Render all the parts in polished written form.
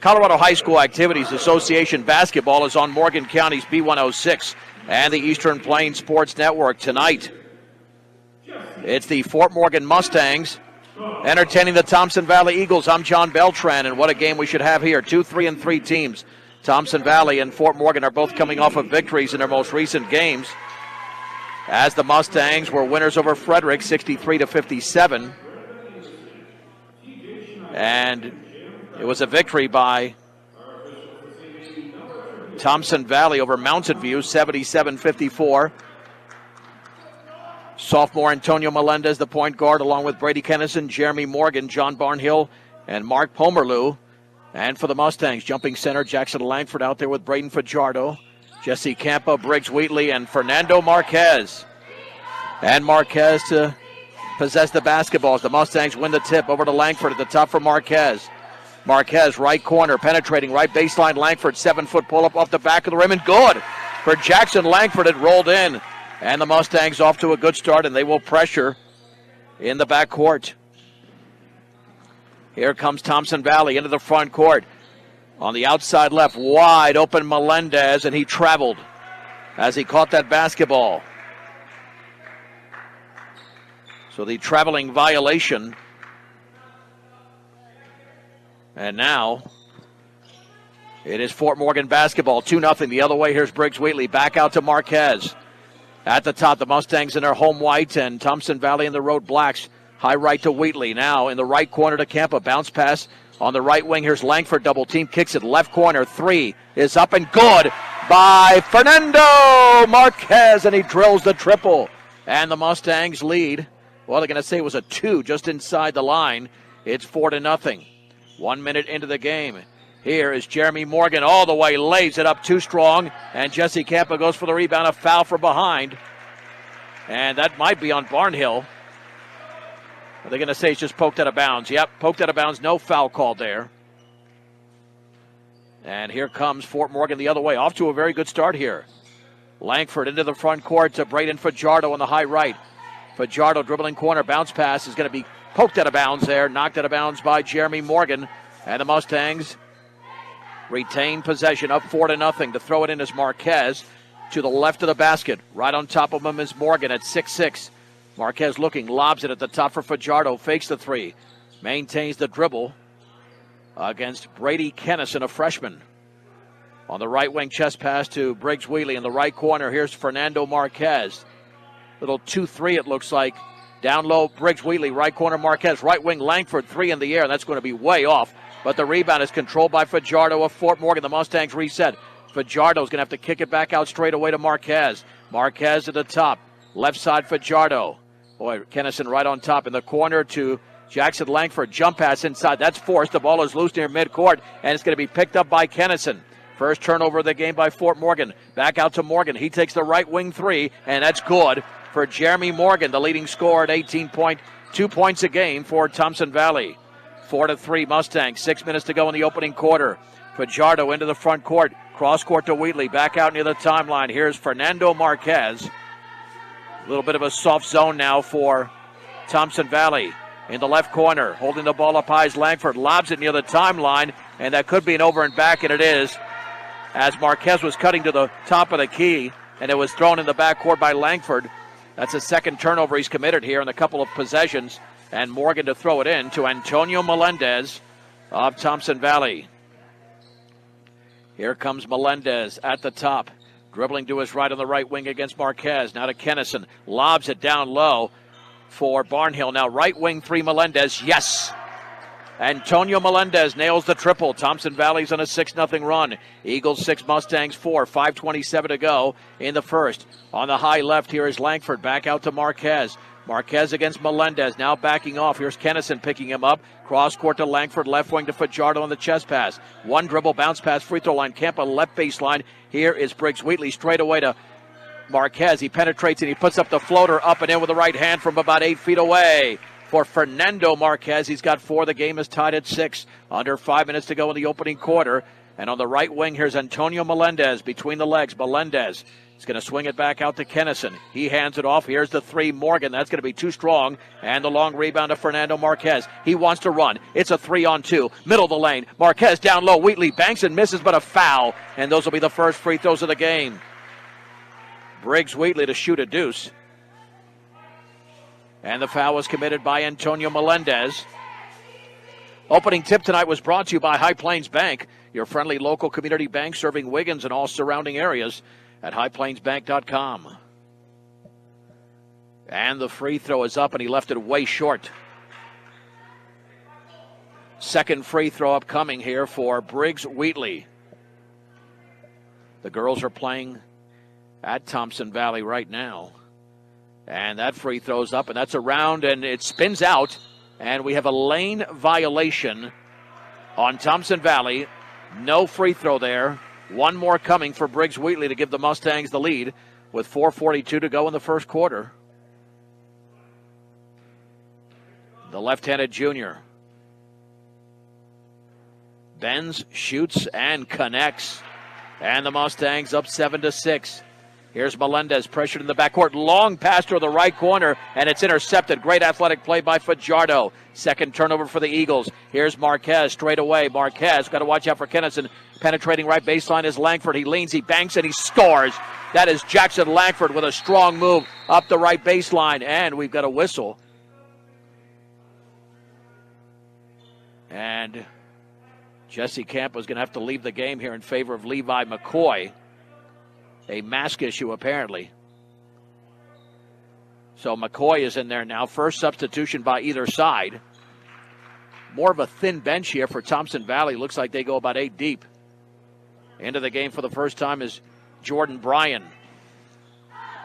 Colorado High School Activities Association basketball is on Morgan County's B106 and the Eastern Plains Sports Network tonight. It's the Fort Morgan Mustangs entertaining the Thompson Valley Eagles. I'm John Beltran, and what a game we should have here. 2 3-3 teams. Thompson Valley and Fort Morgan are both coming off of victories in their most recent games, as the Mustangs were winners over Frederick 63-57. And it was a victory by Thompson Valley over Mountain View, 77-54. Sophomore Antonio Melendez, the point guard, along with Brady Kennison, Jeremy Morgan, John Barnhill, and Mark Pomerlew. And for the Mustangs, jumping center, Jackson Langford out there with Braden Fajardo, Jesse Campa, Briggs Wheatley, and Fernando Marquez. And Marquez to possess the basketball as the Mustangs win the tip. Over to Langford at the top for Marquez. Marquez, right corner, penetrating, right baseline. Langford, 7-foot pull-up off the back of the rim, and good for Jackson Langford. It rolled in, and the Mustangs off to a good start, and they will pressure in the backcourt. Here comes Thompson Valley into the front court. On the outside left, wide open Melendez, and he traveled as he caught that basketball. So the traveling violation. And now it is Fort Morgan basketball, 2-0 the other way. Here's Briggs Wheatley back out to Marquez. At the top, the Mustangs in their home white and Thompson Valley in the road blacks. High right to Wheatley. Now in the right corner to Campa. Bounce pass on the right wing. Here's Langford, double team, kicks it left corner. 3 is up and good by Fernando Marquez, and he drills the triple. And the Mustangs lead. Well, they're going to say it was a 2 just inside the line. It's 4-0. 1 minute into the game. Here is Jeremy Morgan all the way, lays it up too strong, and Jesse Campa goes for the rebound, a foul from behind. And that might be on Barnhill. Are they going to say it's just poked out of bounds? Yep, poked out of bounds, no foul called there. And here comes Fort Morgan the other way, off to a very good start here. Langford into the front court to Braden Fajardo on the high right. Fajardo dribbling corner, bounce pass is going to be poked out of bounds there, knocked out of bounds by Jeremy Morgan. And the Mustangs retain possession, up 4-0. To throw it in is Marquez to the left of the basket. Right on top of him is Morgan at 6'6". Marquez looking, lobs it at the top for Fajardo, fakes the 3. Maintains the dribble against Brady Kennison, a freshman. On the right wing, chest pass to Briggs Wheatley in the right corner. Here's Fernando Marquez. Little 2-3 it looks like. Down low, Briggs Wheatley, right corner Marquez, right wing Langford, 3 in the air. That's going to be way off. But the rebound is controlled by Fajardo of Fort Morgan. The Mustangs reset. Fajardo's going to have to kick it back out straight away to Marquez. Marquez at the top. Left side Fajardo. Boy, Kennison right on top in the corner to Jackson Langford. Jump pass inside. That's forced. The ball is loose near midcourt, and it's going to be picked up by Kennison. First turnover of the game by Fort Morgan. Back out to Morgan. He takes the right wing 3, and that's good for Jeremy Morgan, the leading scorer at 2 points a game for Thompson Valley. 4-3 Mustangs. 6 minutes to go in the opening quarter. Fajardo into the front court. Cross court to Wheatley. Back out near the timeline. Here's Fernando Marquez. A little bit of a soft zone now for Thompson Valley. In the left corner, holding the ball up high is Langford. Lobs it near the timeline, and that could be an over and back, and it is. As Marquez was cutting to the top of the key, and it was thrown in the backcourt by Langford. That's a second turnover he's committed here in a couple of possessions. And Morgan to throw it in to Antonio Melendez of Thompson Valley. Here comes Melendez at the top. Dribbling to his right on the right wing against Marquez. Now to Kennison. Lobs it down low for Barnhill. Now right wing 3 Melendez. Yes! Antonio Melendez nails the triple. Thompson Valley's on a 6-0 run. Eagles 6, Mustangs 4. 5:27 to go in the first. On the high left here is Langford. Back out to Marquez. Marquez against Melendez. Now backing off. Here's Kennison picking him up. Cross court to Langford. Left wing to Fajardo on the chest pass. One dribble, bounce pass, free throw line. Campa left baseline. Here is Briggs Wheatley straight away to Marquez. He penetrates and he puts up the floater up and in with the right hand from about 8 feet away. For Fernando Marquez, he's got 4. The game is tied at 6. Under 5 minutes to go in the opening quarter. And on the right wing, here's Antonio Melendez between the legs. Melendez is going to swing it back out to Kennison. He hands it off. Here's the three, Morgan. That's going to be too strong. And the long rebound to Fernando Marquez. He wants to run. It's a 3-on-2. Middle of the lane. Marquez down low. Wheatley banks and misses, but a foul. And those will be the first free throws of the game. Briggs Wheatley to shoot a deuce. And the foul was committed by Antonio Melendez. Opening tip tonight was brought to you by High Plains Bank, your friendly local community bank serving Wiggins and all surrounding areas at highplainsbank.com. And the free throw is up, and he left it way short. Second free throw upcoming here for Briggs Wheatley. The girls are playing at Thompson Valley right now. And that free throw's up, and that's around, and it spins out. And we have a lane violation on Thompson Valley. No free throw there. One more coming for Briggs Wheatley to give the Mustangs the lead with 4:42 to go in the first quarter. The left-handed junior bends, shoots, and connects. And the Mustangs up 7-6. Here's Melendez, pressured in the backcourt. Long pass to the right corner, and it's intercepted. Great athletic play by Fajardo. Second turnover for the Eagles. Here's Marquez straight away. Marquez, got to watch out for Kennison. Penetrating right baseline is Langford. He leans, he banks, and he scores. That is Jackson Langford with a strong move up the right baseline. And we've got a whistle. And Jesse Camp was going to have to leave the game here in favor of Levi McCoy. A mask issue, apparently. So McCoy is in there now. First substitution by either side. More of a thin bench here for Thompson Valley. Looks like they go about 8 deep. Into the game for the first time is Jordan Bryan.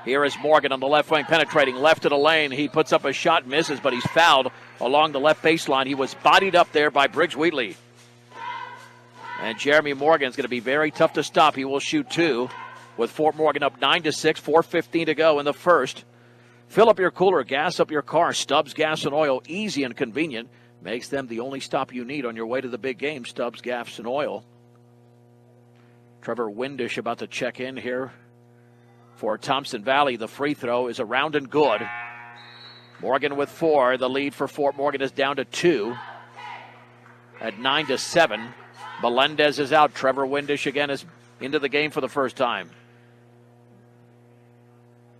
Here is Morgan on the left wing, penetrating left of the lane. He puts up a shot, misses, but he's fouled along the left baseline. He was bodied up there by Briggs Wheatley. And Jeremy Morgan is going to be very tough to stop. He will shoot 2. With Fort Morgan up 9-6, 4:15 to go in the first. Fill up your cooler, gas up your car. Stubbs Gas and Oil, easy and convenient. Makes them the only stop you need on your way to the big game. Stubbs Gas and Oil. Trevor Windish about to check in here for Thompson Valley. The free throw is around and good. Morgan with 4. The lead for Fort Morgan is down to 2 at 9-7. Melendez is out. Trevor Windish again is into the game for the first time.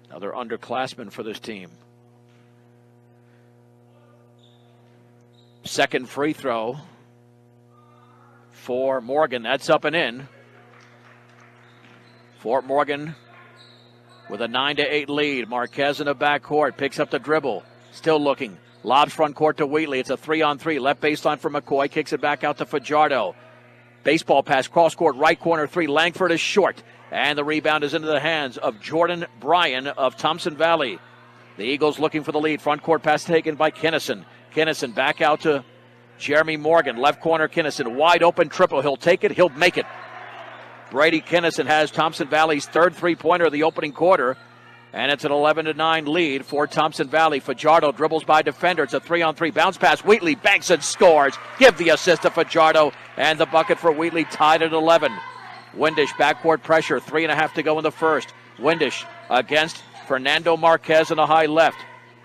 Another underclassman for this team. Second free throw for Morgan. That's up and in. Fort Morgan with a 9-8 lead. Marquez in the backcourt. Picks up the dribble. Still looking. Lobs front court to Wheatley. It's a 3-on-3. Left baseline for McCoy. Kicks it back out to Fajardo. Baseball pass, cross court, right corner 3. Langford is short. And the rebound is into the hands of Jordan Bryan of Thompson Valley. The Eagles looking for the lead. Front court pass taken by Kennison. Kennison back out to Jeremy Morgan. Left corner, Kennison. Wide open triple. He'll take it. He'll make it. Brady Kennison has Thompson Valley's third three-pointer of the opening quarter. And it's an 11-9 lead for Thompson Valley. Fajardo dribbles by defender. It's a 3-on-3 bounce pass. Wheatley banks and scores. Give the assist to Fajardo. And the bucket for Wheatley tied at 11. Windish backcourt pressure. 3.5 to go in the first. Windish against Fernando Marquez in the high left.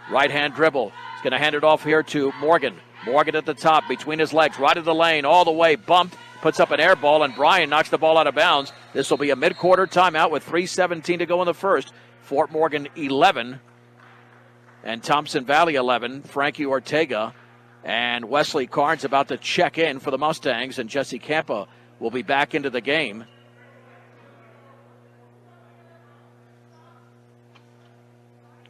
Right-hand dribble. He's going to hand it off here to Morgan. Morgan at the top between his legs. Right of the lane. All the way. Bumped. Puts up an air ball. And Bryan knocks the ball out of bounds. This will be a mid-quarter timeout with 3:17 to go in the first. Fort Morgan 11 and Thompson Valley 11. Frankie Ortega and Wesley Carnes about to check in for the Mustangs, and Jesse Campa will be back into the game.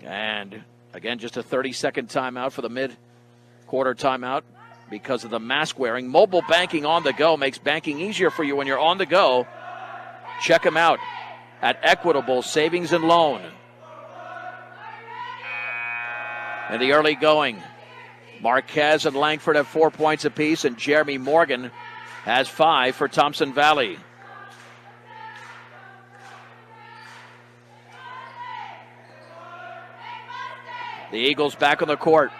And again, just a 30-second timeout for the mid-quarter timeout because of the mask wearing. Mobile banking on the go makes banking easier for you when you're on the go. Check them out at Equitable Savings and Loan. In the early going, Marquez and Langford have 4 points apiece, and Jeremy Morgan has 5 for Thompson Valley. The Eagles back on the court.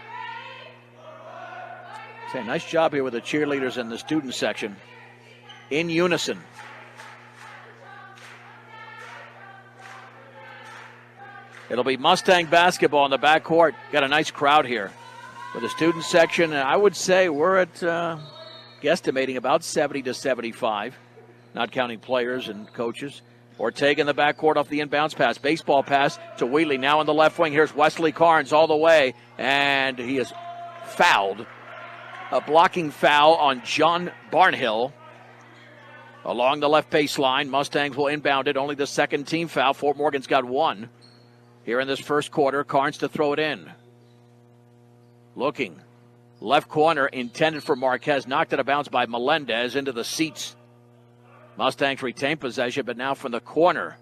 Say, nice job here with the cheerleaders in the student section. In unison. It'll be Mustang basketball in the backcourt. Got a nice crowd here with the student section. And I would say we're at guesstimating about 70 to 75, not counting players and coaches. Ortega in the backcourt off the inbounds pass. Baseball pass to Wheatley. Now in the left wing. Here's Wesley Carnes all the way. And he is fouled. A blocking foul on John Barnhill along the left baseline. Mustangs will inbound it. Only the second team foul. Fort Morgan's got one here in this first quarter. Carnes to throw it in. Looking. Left corner intended for Marquez. Knocked out of bounds by Melendez into the seats. Mustangs retain possession, but now from the corner.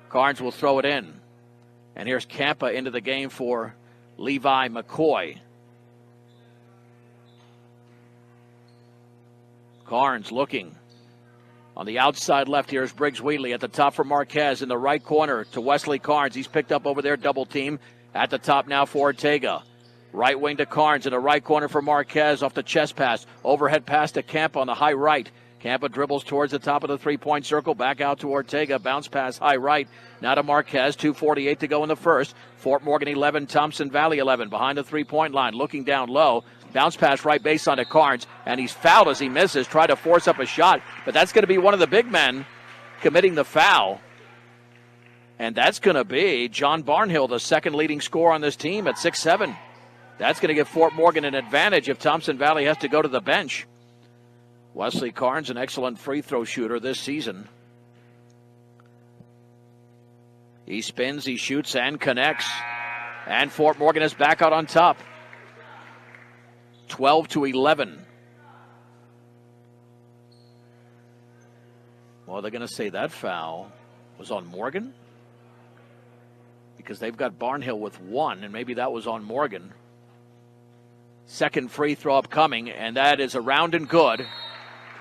Carnes will throw it in. And here's Campa into the game for Levi McCoy. Carnes looking. On the outside left, here's Briggs Wheatley at the top for Marquez in the right corner to Wesley Carnes. He's picked up over there, double team. At the top now for Ortega. Right wing to Carnes in the right corner for Marquez off the chest pass. Overhead pass to Campa on the high right. Campa dribbles towards the top of the three-point circle. Back out to Ortega. Bounce pass high right. Now to Marquez. 2:48 to go in the first. Fort Morgan 11, Thompson Valley 11. Behind the three-point line. Looking down low. Bounce pass right baseline to Carnes. And he's fouled as he misses. Tried to force up a shot. But that's going to be one of the big men committing the foul. And that's going to be John Barnhill, the second leading scorer on this team at 6'7". That's going to give Fort Morgan an advantage if Thompson Valley has to go to the bench. Wesley Carnes, an excellent free throw shooter this season. He spins, he shoots, and connects. And Fort Morgan is back out on top. 12-11. Well, they're going to say that foul was on Morgan, because they've got Barnhill with one, and maybe that was on Morgan. Second free throw upcoming, and that is around and good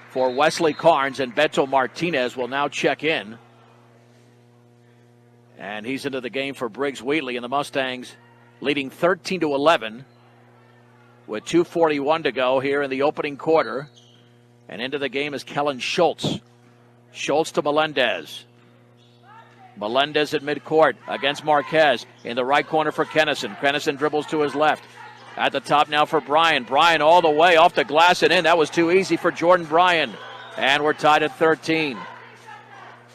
for Wesley Carnes, and Beto Martinez will now check in. And he's into the game for Briggs Wheatley, and the Mustangs leading 13-11 with 2:41 to go here in the opening quarter. And into the game is Kellen Schultz. Schultz to Melendez. Melendez at midcourt against Marquez in the right corner for Kennison. Kennison dribbles to his left. At the top now for Bryan. Bryan all the way off the glass and in. That was too easy for Jordan Bryan. And we're tied at 13.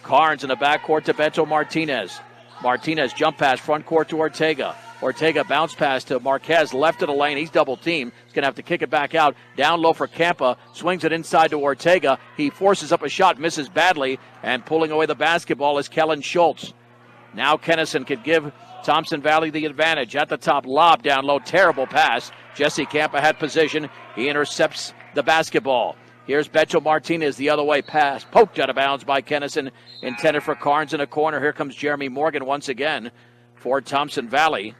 Carnes in the backcourt to Beto Martinez. Martinez jump pass front court to Ortega. Ortega bounce pass to Marquez left of the lane. He's double teamed. He's going to have to kick it back out. Down low for Campa. Swings it inside to Ortega. He forces up a shot. Misses badly. And pulling away the basketball is Kellen Schultz. Now Kennison could give Thompson Valley the advantage. At the top, lob down low. Terrible pass. Jesse Campa had position. He intercepts the basketball. Here's Beto Martinez the other way. Pass poked out of bounds by Kennison. Intended for Carnes in a corner. Here comes Jeremy Morgan once again for Thompson Valley.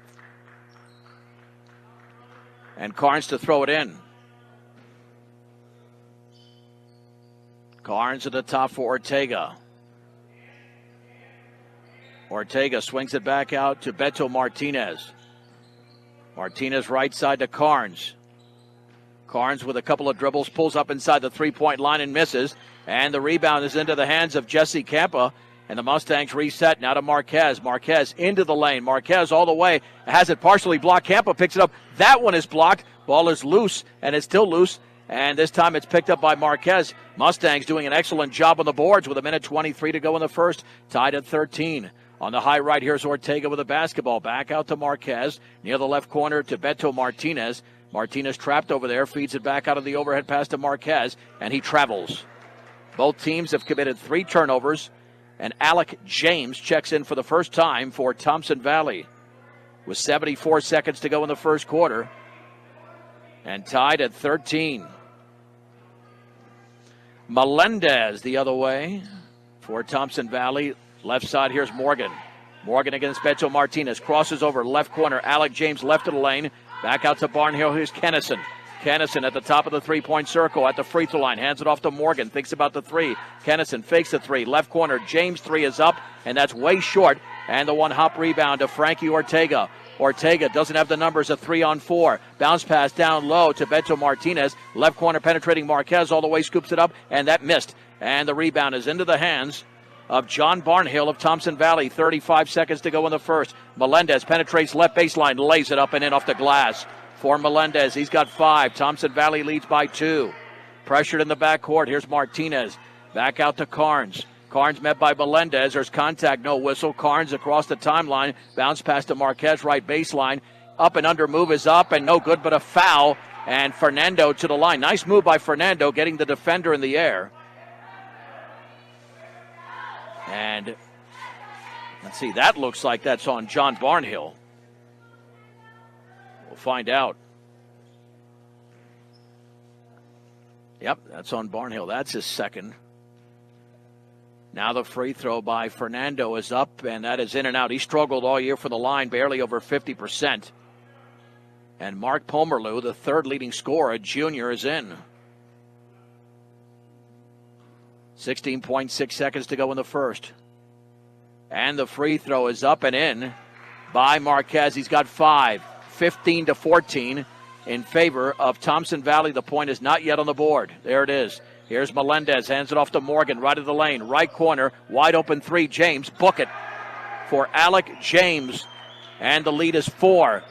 And Carnes to throw it in. Carnes at the top for Ortega. Ortega swings it back out to Beto Martinez. Martinez right side to Carnes. Carnes with a couple of dribbles, pulls up inside the three-point line and misses. And the rebound is into the hands of Jesse Campa. And the Mustangs reset now to Marquez. Marquez into the lane. Marquez all the way. Has it partially blocked. Campa picks it up. That one is blocked. Ball is loose, and it's still loose. And this time it's picked up by Marquez. Mustangs doing an excellent job on the boards with 1:23 to go in the first. Tied at 13. On the high right, here's Ortega with a basketball. Back out to Marquez. Near the left corner to Beto Martinez. Martinez trapped over there. Feeds it back out of the overhead pass to Marquez. And he travels. Both teams have committed 3 turnovers. And Alec James checks in for the first time for Thompson Valley. With 74 seconds to go in the first quarter. And tied at 13. Melendez the other way for Thompson Valley. Left side, here's Morgan. Morgan against Beto Martinez. Crosses over left corner. Alec James left of the lane. Back out to Barnhill. Here's Kennison. Kennison at the top of the three-point circle at the free throw line. Hands it off to Morgan. Thinks about the three. Kennison fakes the three. Left corner. James' three is up, and that's way short. And the one-hop rebound to Frankie Ortega. Ortega doesn't have the numbers, a 3-on-4. Bounce pass down low to Beto Martinez. Left corner penetrating Marquez all the way, scoops it up, and that missed. And the rebound is into the hands of John Barnhill of Thompson Valley. 35 seconds to go in the first. Melendez penetrates left baseline, lays it up and in off the glass for Melendez. He's got 5. Thompson Valley leads by 2. Pressured in the backcourt. Here's Martinez. Back out to Carnes. Carnes met by Melendez. There's contact, no whistle. Carnes across the timeline. Bounce pass to Marquez, right baseline. Up and under move is up and no good, but a foul. And Fernando to the line. Nice move by Fernando, getting the defender in the air. And let's see, that looks like that's on John Barnhill. We'll find out. Yep, that's on Barnhill. That's his second. Now the free throw by Fernando is up, and that is in and out. He struggled all year for the line, barely over 50%. And Mark Pomerleau, the third leading scorer, a junior, is in. 16.6 seconds to go in the first. And the free throw is up and in by Marquez. He's got 5. 15-14 in favor of Thompson Valley. The point is not yet on the board. There it is. Here's Melendez, hands it off to Morgan, right of the lane, right corner, wide open 3, James, book it for Alec James, and the lead is 4.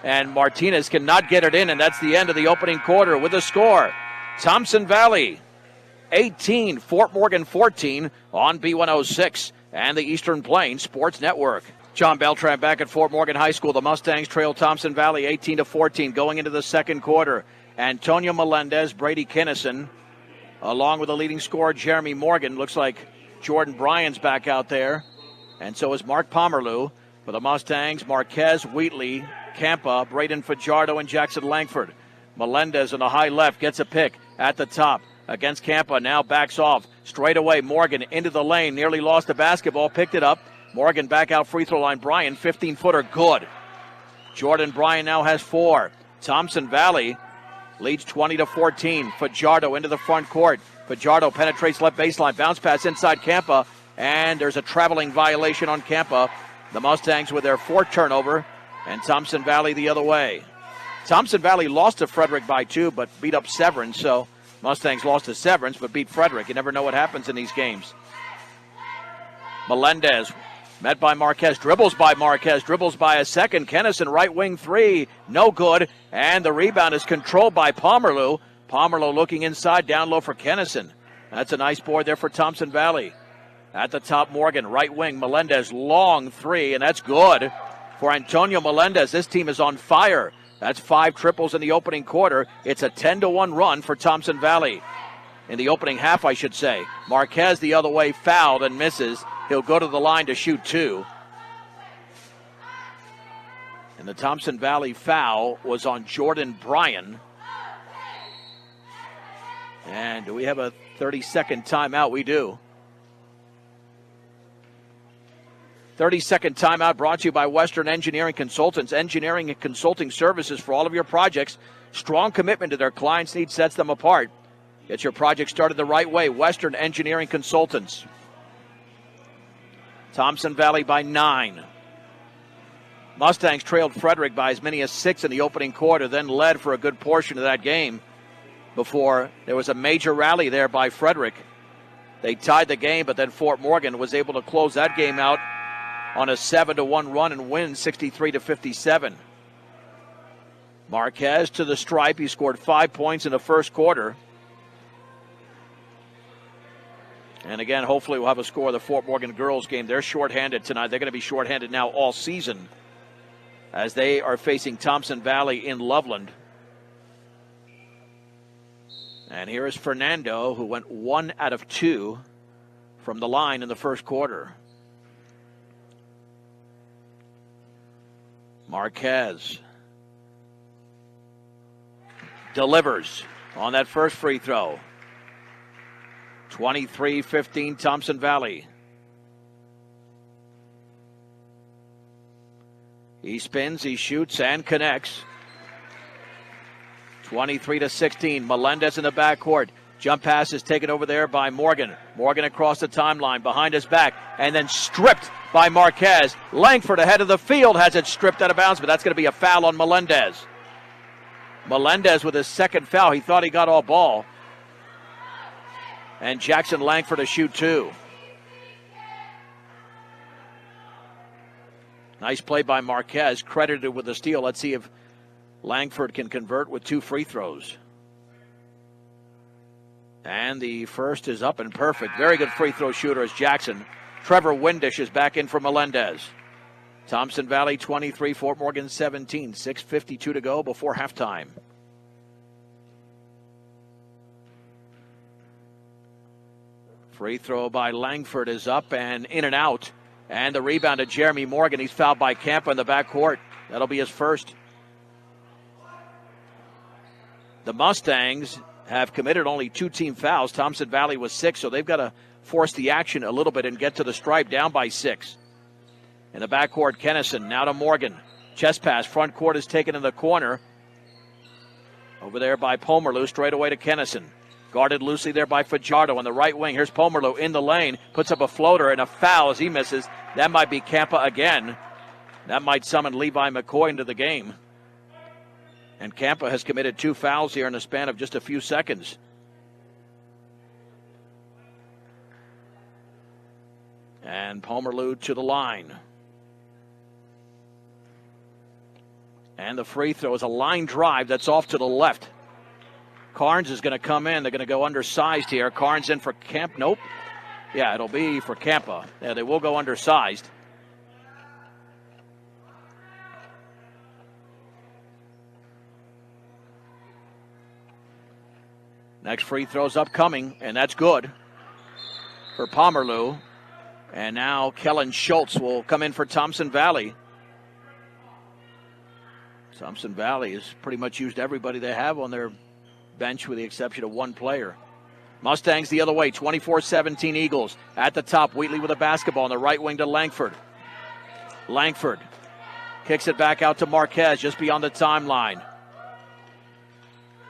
And Martinez cannot get it in, and that's the end of the opening quarter with a score. Thompson Valley 18, Fort Morgan 14 on B106 and the Eastern Plains Sports Network. John Beltran back at Fort Morgan High School. The Mustangs trail Thompson Valley 18-14 going into the second quarter. Antonio Melendez, Brady Kinnison, along with the leading scorer Jeremy Morgan. Looks like Jordan Bryan's back out there, and so is Mark Pomerleau. For the Mustangs, Marquez, Wheatley, Campa, Braden Fajardo, and Jackson Langford. Melendez on the high left gets a pick at the top against Campa. Now backs off straight away. Morgan into the lane, nearly lost the basketball, picked it up. Morgan back out free throw line. Bryan, 15-footer, good. Jordan Bryan now has 4. Thompson Valley leads 20-14. Fajardo into the front court. Fajardo penetrates left baseline. Bounce pass inside Campa, and there's a traveling violation on Campa. The Mustangs with their 4th turnover, and Thompson Valley the other way. Thompson Valley lost to Frederick by 2, but beat up Severance. So Mustangs lost to Severance, but beat Frederick. You never know what happens in these games. Melendez met by Marquez, dribbles by Marquez, dribbles by a second. Kennison, right wing 3, no good. And the rebound is controlled by Pomerleau. Pomerleau looking inside, down low for Kennison. That's a nice board there for Thompson Valley. At the top, Morgan, right wing, Melendez, long 3, and that's good for Antonio Melendez. This team is on fire. That's 5 triples in the opening quarter. It's a 10-1 run for Thompson Valley. In the opening half, I should say. Marquez the other way, fouled and misses. He'll go to the line to shoot 2. And the Thompson Valley foul was on Jordan Bryan. And do we have a 30-second timeout? We do. 30-second timeout brought to you by Western Engineering Consultants. Engineering and consulting services for all of your projects. Strong commitment to their clients' needs sets them apart. Get your project started the right way. Western Engineering Consultants. Thompson Valley by 9. Mustangs trailed Frederick by as many as 6 in the opening quarter, then led for a good portion of that game before there was a major rally there by Frederick. They tied the game, but then Fort Morgan was able to close that game out on a 7-1 run and win 63-57. Marquez to the stripe. He scored 5 points in the first quarter. And again, hopefully we'll have a score of the Fort Morgan girls game. They're shorthanded tonight. They're going to be shorthanded now all season as they are facing Thompson Valley in Loveland. And here is Fernando, who went 1 out of 2 from the line in the first quarter. Marquez delivers on that first free throw. 23-15 Thompson Valley. He spins, he shoots, and connects. 23-16. Melendez in the backcourt. Jump pass is taken over there by Morgan. Morgan across the timeline, behind his back, and then stripped by Marquez. Langford ahead of the field has it stripped out of bounds, but that's going to be a foul on Melendez. Melendez with his second foul. He thought he got all ball. And Jackson Langford to shoot 2. Nice play by Marquez, credited with the steal. Let's see if Langford can convert with 2 free throws. And the first is up and perfect. Very good free throw shooter is Jackson. Trevor Windish is back in for Melendez. Thompson Valley 23, Fort Morgan 17. 6:52 to go before halftime. Free throw by Langford is up and in and out. And the rebound to Jeremy Morgan. He's fouled by Campa in the backcourt. That'll be his first. The Mustangs have committed only 2 team fouls. Thompson Valley was 6, so they've got to force the action a little bit and get to the stripe, down by 6. In the backcourt, Kennison now to Morgan. Chest pass, front court is taken in the corner. Over there by Pomerleau, straight away to Kennison. Guarded loosely there by Fajardo on the right wing. Here's Pomerleau in the lane, puts up a floater and a foul as he misses. That might be Campa again. That might summon Levi McCoy into the game. And Campa has committed 2 fouls here in the span of just a few seconds. And Pomerleau to the line. And the free throw is a line drive that's off to the left. Carnes is going to come in. They're going to go undersized here. Carnes in for Camp. Nope. Yeah, it'll be for Campa. Yeah, they will go undersized. Next free throw's upcoming, and that's good for Pomerleau. And now Kellen Schultz will come in for Thompson Valley. Thompson Valley has pretty much used everybody they have on their bench with the exception of 1 player. Mustangs the other way, 24-17 Eagles. At the top, Wheatley with a basketball on the right wing to Langford. Langford kicks it back out to Marquez just beyond the timeline.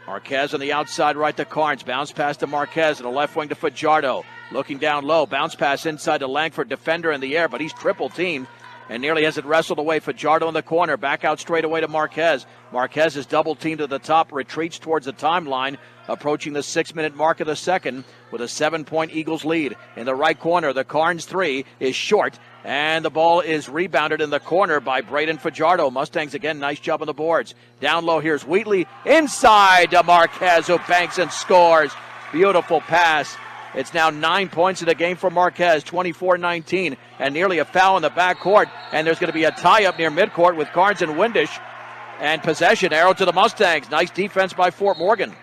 Marquez on the outside right to Carnes. Bounce pass to Marquez on the left wing to Fajardo. Looking down low. Bounce pass inside to Langford. Defender in the air, but he's triple teamed and nearly has it wrestled away. Fajardo in the corner. Back out straight away to Marquez. Marquez is double teamed to the top. Retreats towards the timeline. Approaching the 6-minute mark of the second with a 7-point Eagles lead. In the right corner, the Carnes 3 is short. And the ball is rebounded in the corner by Braden Fajardo. Mustangs again, nice job on the boards. Down low, here's Wheatley. Inside to Marquez, who banks and scores. Beautiful pass. It's now 9 points in the game for Marquez, 24-19. And nearly a foul in the backcourt. And there's going to be a tie-up near midcourt with Carnes and Windish. And possession, arrow to the Mustangs. Nice defense by Fort Morgan.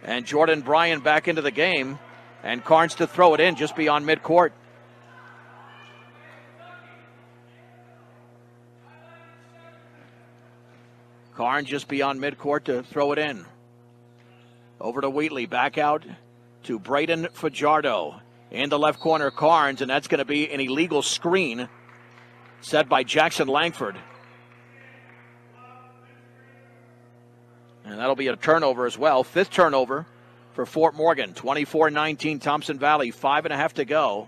And Jordan Bryan back into the game. And Carnes to throw it in just beyond midcourt. Carnes just beyond midcourt to throw it in. Over to Wheatley, back out to Braden Fajardo. In the left corner, Carnes, and that's going to be an illegal screen set by Jackson Langford. And that'll be a turnover as well. 5th turnover for Fort Morgan. 24-19 Thompson Valley, 5.5 to go.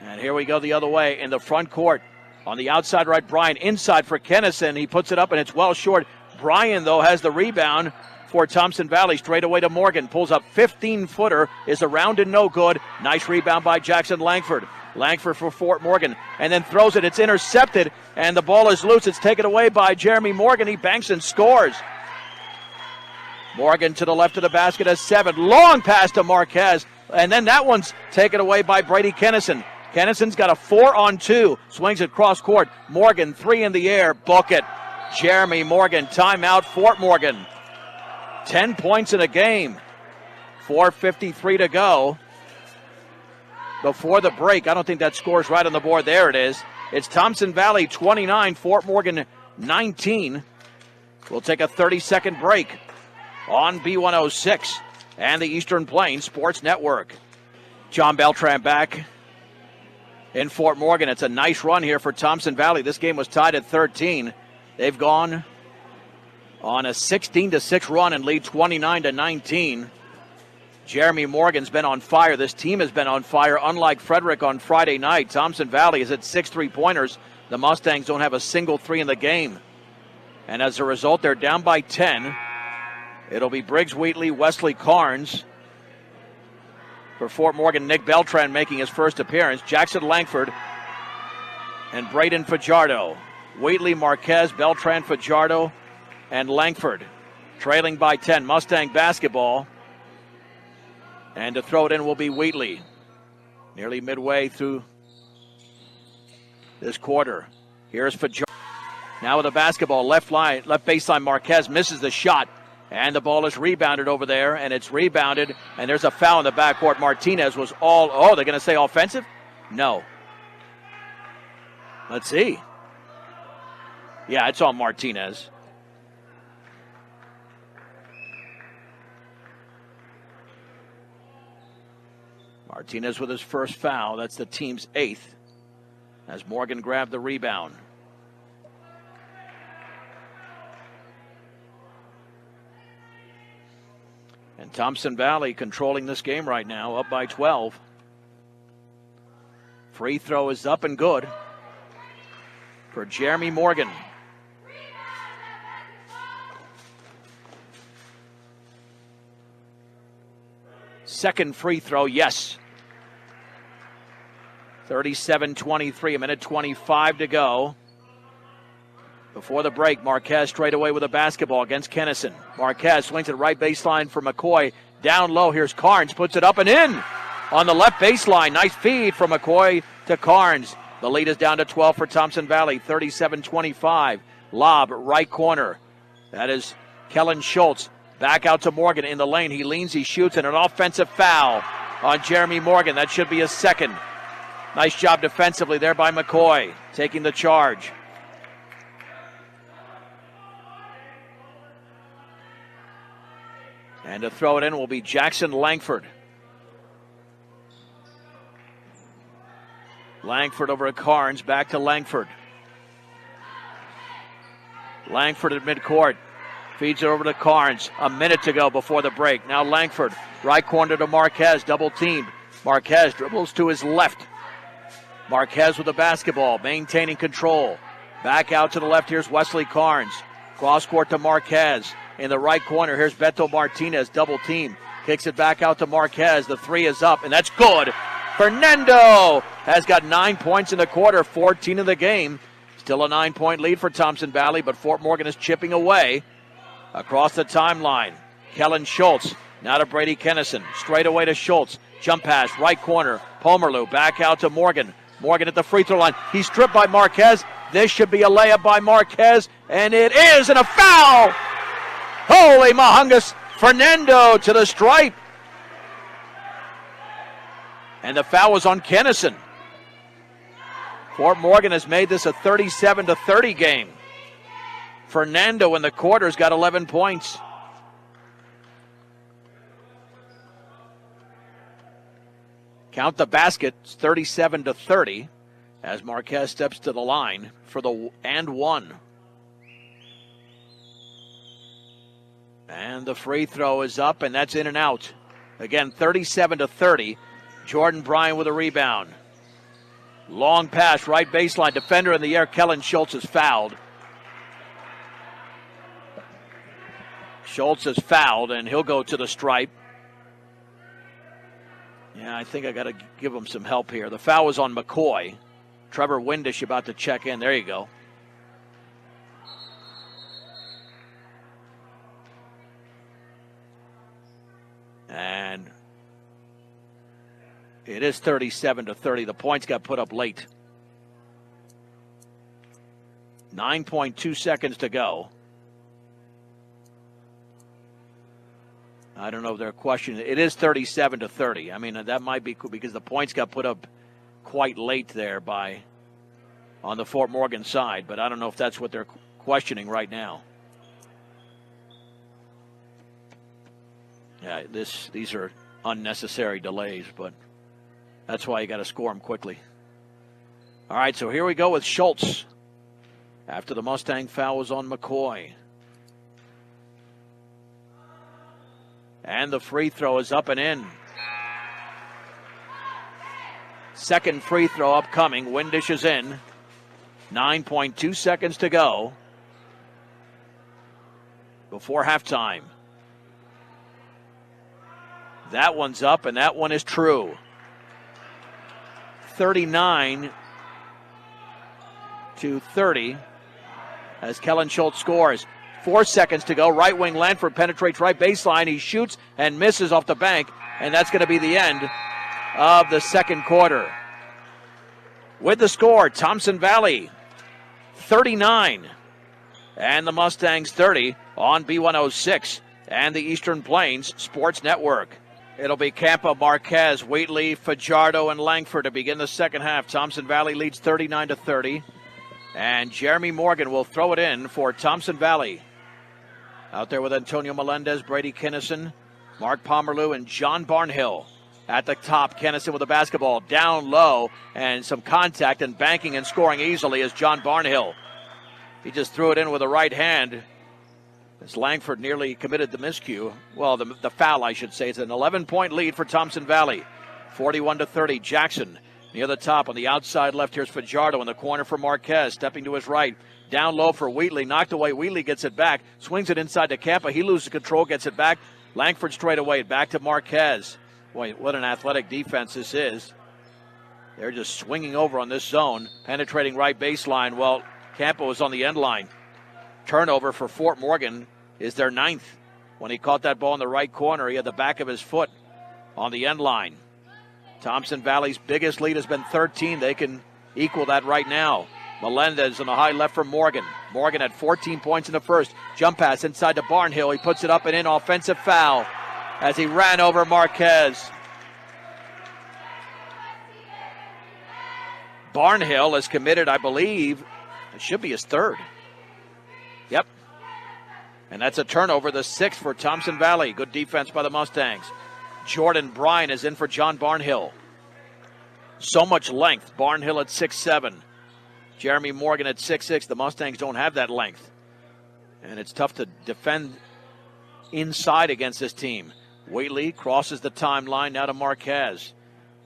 And here we go the other way in the front court. On the outside right, Bryan inside for Kennison. He puts it up and it's well short. Bryan, though, has the rebound for Thompson Valley. Straight away to Morgan. Pulls up 15-footer. Is around and no good. Nice rebound by Jackson Langford. Langford for Fort Morgan. And then throws it. It's intercepted. And the ball is loose. It's taken away by Jeremy Morgan. He banks and scores. Morgan to the left of the basket has 7. Long pass to Marquez. And then that one's taken away by Brady Kennison. Kennison's got a 4-on-2. Swings it cross court. Morgan, 3 in the air. Book it. Jeremy Morgan. Timeout, Fort Morgan. 10 points in a game. 4:53 to go. Before the break, I don't think that score's right on the board. There it is. It's Thompson Valley 29, Fort Morgan 19. We'll take a 30-second break on B106 and the Eastern Plains Sports Network. John Beltran back in Fort Morgan. It's a nice run here for Thompson Valley. This game was tied at 13. They've gone on a 16-6 run and lead 29-19. Jeremy Morgan's been on fire. This team has been on fire, unlike Frederick on Friday night. Thompson Valley is at 6 3-pointers. The Mustangs don't have a single 3 in the game. And as a result, they're down by 10. It'll be Briggs Wheatley, Wesley Carnes. For Fort Morgan, Nick Beltran making his first appearance. Jackson Langford and Braden Fajardo. Wheatley, Marquez, Beltran, Fajardo, and Langford. Trailing by 10. Mustang basketball. And to throw it in will be Wheatley. Nearly midway through this quarter. Here's Fajardo. Now with the basketball, left baseline, Marquez misses the shot. And the ball is rebounded over there, and it's rebounded. And there's a foul in the backcourt. Martinez was they're going to say offensive? No. Let's see. Yeah, it's on Martinez. Martinez with his first foul. That's the team's 8th. As Morgan grabbed the rebound. And Thompson Valley controlling this game right now, up by 12. Free throw is up and good for Jeremy Morgan. Second free throw, yes. 37-23, a minute 25 to go. Before the break, Marquez straight away with a basketball against Kennison. Marquez swings it right baseline for McCoy. Down low, here's Carnes, puts it up and in on the left baseline. Nice feed from McCoy to Carnes. The lead is down to 12 for Thompson Valley, 37-25. Lob, right corner. That is Kellen Schultz. Back out to Morgan in the lane. He leans, he shoots, and an offensive foul on Jeremy Morgan. That should be his second. Nice job defensively there by McCoy, taking the charge. And to throw it in will be Jackson Langford. Langford over to Carnes, back to Langford. Langford at midcourt. Feeds it over to Carnes. A minute to go before the break. Now Langford, right corner to Marquez, double teamed. Marquez dribbles to his left. Marquez with the basketball, maintaining control. Back out to the left, here's Wesley Carnes. Cross court to Marquez. In the right corner, here's Beto Martinez, double team. Kicks it back out to Marquez. The three is up, and that's good. Fernando has got 9 points in the quarter, 14 in the game. Still a 9-point lead for Thompson Valley, but Fort Morgan is chipping away across the timeline. Kellen Schultz, now to Brady Kennison. Straight away to Schultz. Jump pass, right corner. Pomerleau back out to Morgan. Morgan at the free throw line. He's stripped by Marquez. This should be a layup by Marquez, and it is, and a foul! Holy Mahungus, Fernando to the stripe. And the foul was on Kennison. Fort Morgan has made this a 37-30 game. Fernando in the quarter's got 11 points. Count the basket, it's 37-30 as Marquez steps to the line for the and one. And the free throw is up, and that's in and out. Again, 37-30. Jordan Bryan with a rebound. Long pass, right baseline. Defender in the air. Kellen Schultz is fouled. Schultz is fouled, and he'll go to the stripe. Yeah, I think I got to give him some help here. The foul was on McCoy. Trevor Windish about to check in. There you go. And it is 37-30. The points got put up late. 9.2 seconds to go. I don't know if they're questioning it. It is 37-30. I mean, that might be cool because the points got put up quite late there on the Fort Morgan side, but I don't know if that's what they're questioning right now. Yeah, these are unnecessary delays, but that's why you got to score them quickly. All right, so here we go with Schultz. After the Mustang foul was on McCoy. And the free throw is up and in. Second free throw upcoming. Windish is in. 9.2 seconds to go before halftime. That one's up, and that one is true. 39 to 30 as Kellen Schultz scores. 4 seconds to go. Right wing Lanford penetrates right baseline. He shoots and misses off the bank, and that's going to be the end of the second quarter. With the score, Thompson Valley 39 and the Mustangs 30 on B106 and the Eastern Plains Sports Network. It'll be Campa, Marquez, Wheatley, Fajardo, and Langford to begin the second half. Thompson Valley leads 39 to 30. And Jeremy Morgan will throw it in for Thompson Valley. Out there with Antonio Melendez, Brady Kinnison, Mark Pomerleau, and John Barnhill. At the top, Kinnison with the basketball down low, and some contact and banking and scoring easily is John Barnhill. He just threw it in with the right hand as Langford nearly committed the miscue. Well, the foul, I should say. It's an 11-point lead for Thompson Valley. 41 to 30. Jackson near the top on the outside left. Here's Fajardo in the corner for Marquez. Stepping to his right. Down low for Wheatley. Knocked away. Wheatley gets it back. Swings it inside to Campa. He loses control. Gets it back. Langford straight away. Back to Marquez. Boy, what an athletic defense this is. They're just swinging over on this zone. Penetrating right baseline. Well, Campa was on the end line. Turnover for Fort Morgan is their 9th. When he caught that ball in the right corner, he had the back of his foot on the end line. Thompson Valley's biggest lead has been 13. They can equal that right now. Melendez on the high left for Morgan. Morgan had 14 points in the first. Jump pass inside to Barnhill. He puts it up and in. Offensive foul as he ran over Marquez. Barnhill has committed, I believe, it should be his 3rd. Yep. And that's a turnover, the 6th for Thompson Valley. Good defense by the Mustangs. Jordan Bryan is in for John Barnhill. So much length. Barnhill at 6'7". Jeremy Morgan at 6'6". The Mustangs don't have that length. And it's tough to defend inside against this team. Wheatley crosses the timeline now to Marquez.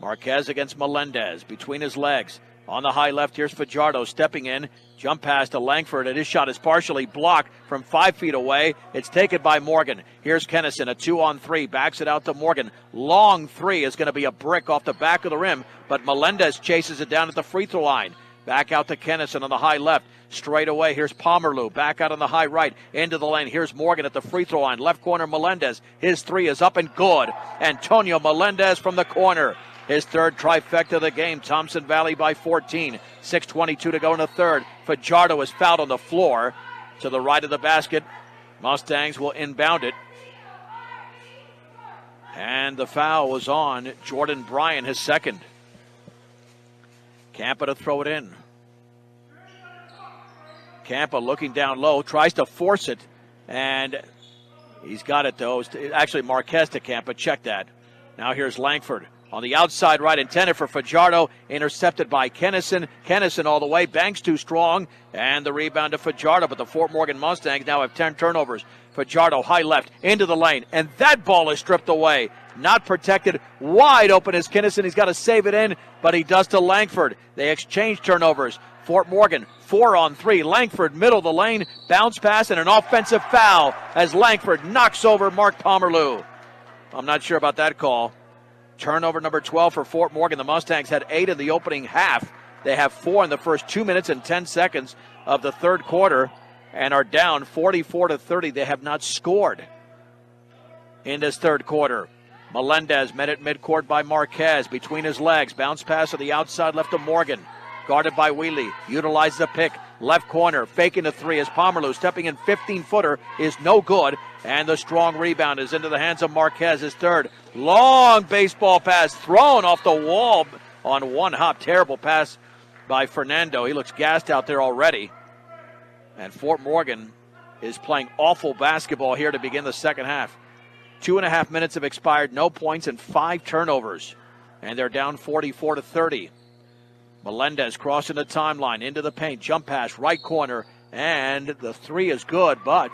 Marquez against Melendez between his legs. On the high left, here's Fajardo stepping in. Jump pass to Langford, and his shot is partially blocked from 5 feet away. It's taken by Morgan. Here's Kinnison, a 2-on-3. Backs it out to Morgan. Long three is going to be a brick off the back of the rim, but Melendez chases it down at the free throw line. Back out to Kinnison on the high left. Straight away, here's Pomerleau. Back out on the high right. Into the lane. Here's Morgan at the free throw line. Left corner, Melendez. His three is up and good. Antonio Melendez from the corner. His 3rd trifecta of the game. Thompson Valley by 14. 6:22 to go in the 3rd. Fajardo is fouled on the floor to the right of the basket. Mustangs will inbound it. And the foul was on Jordan Bryan, his 2nd. Campa to throw it in. Campa looking down low, tries to force it, and he's got it though. Actually, Marquez to Campa, check that. Now here's Langford on the outside right, intended for Fajardo, intercepted by Kinnison. Kinnison all the way, banks too strong, and the rebound to Fajardo, but the Fort Morgan Mustangs now have 10 turnovers. Fajardo high left, into the lane, and that ball is stripped away. Not protected, wide open is Kinnison. He's got to save it in, but he does to Langford. They exchange turnovers. Fort Morgan, 4-on-3. Langford, middle of the lane, bounce pass, and an offensive foul as Langford knocks over Mark Pomerleau. I'm not sure about that call. Turnover number 12 for Fort Morgan. The Mustangs had 8 in the opening half. They have 4 in the first 2 minutes and 10 seconds of the 3rd quarter and are down 44 to 30. They have not scored in this 3rd quarter. Melendez met at midcourt by Marquez between his legs. Bounce pass to the outside left to Morgan. Guarded by Wheatley. Utilizes a pick. Left corner. Faking the three as Pomerleau stepping in. 15-footer is no good. And the strong rebound is into the hands of Marquez, his 3rd. Long baseball pass thrown off the wall on one hop. Terrible pass by Fernando. He looks gassed out there already. And Fort Morgan is playing awful basketball here to begin the second half. 2.5 minutes have expired, no points, and 5 turnovers. And they're down 44 to 30. Melendez crossing the timeline into the paint. Jump pass, right corner, and the three is good, but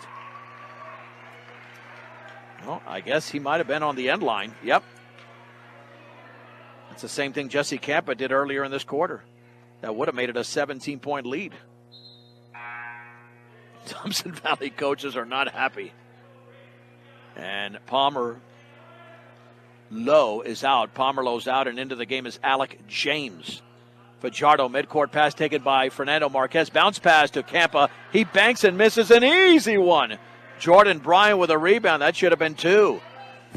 well, I guess he might have been on the end line. Yep. That's the same thing Jesse Campa did earlier in this quarter. That would have made it a 17-point lead. Thompson Valley coaches are not happy. And Pomerleau is out. Pomerleau's out, and into the game is Alec James. Fajardo, midcourt pass taken by Fernando Marquez. Bounce pass to Campa. He banks and misses an easy one. Jordan Bryan with a rebound. That should have been 2.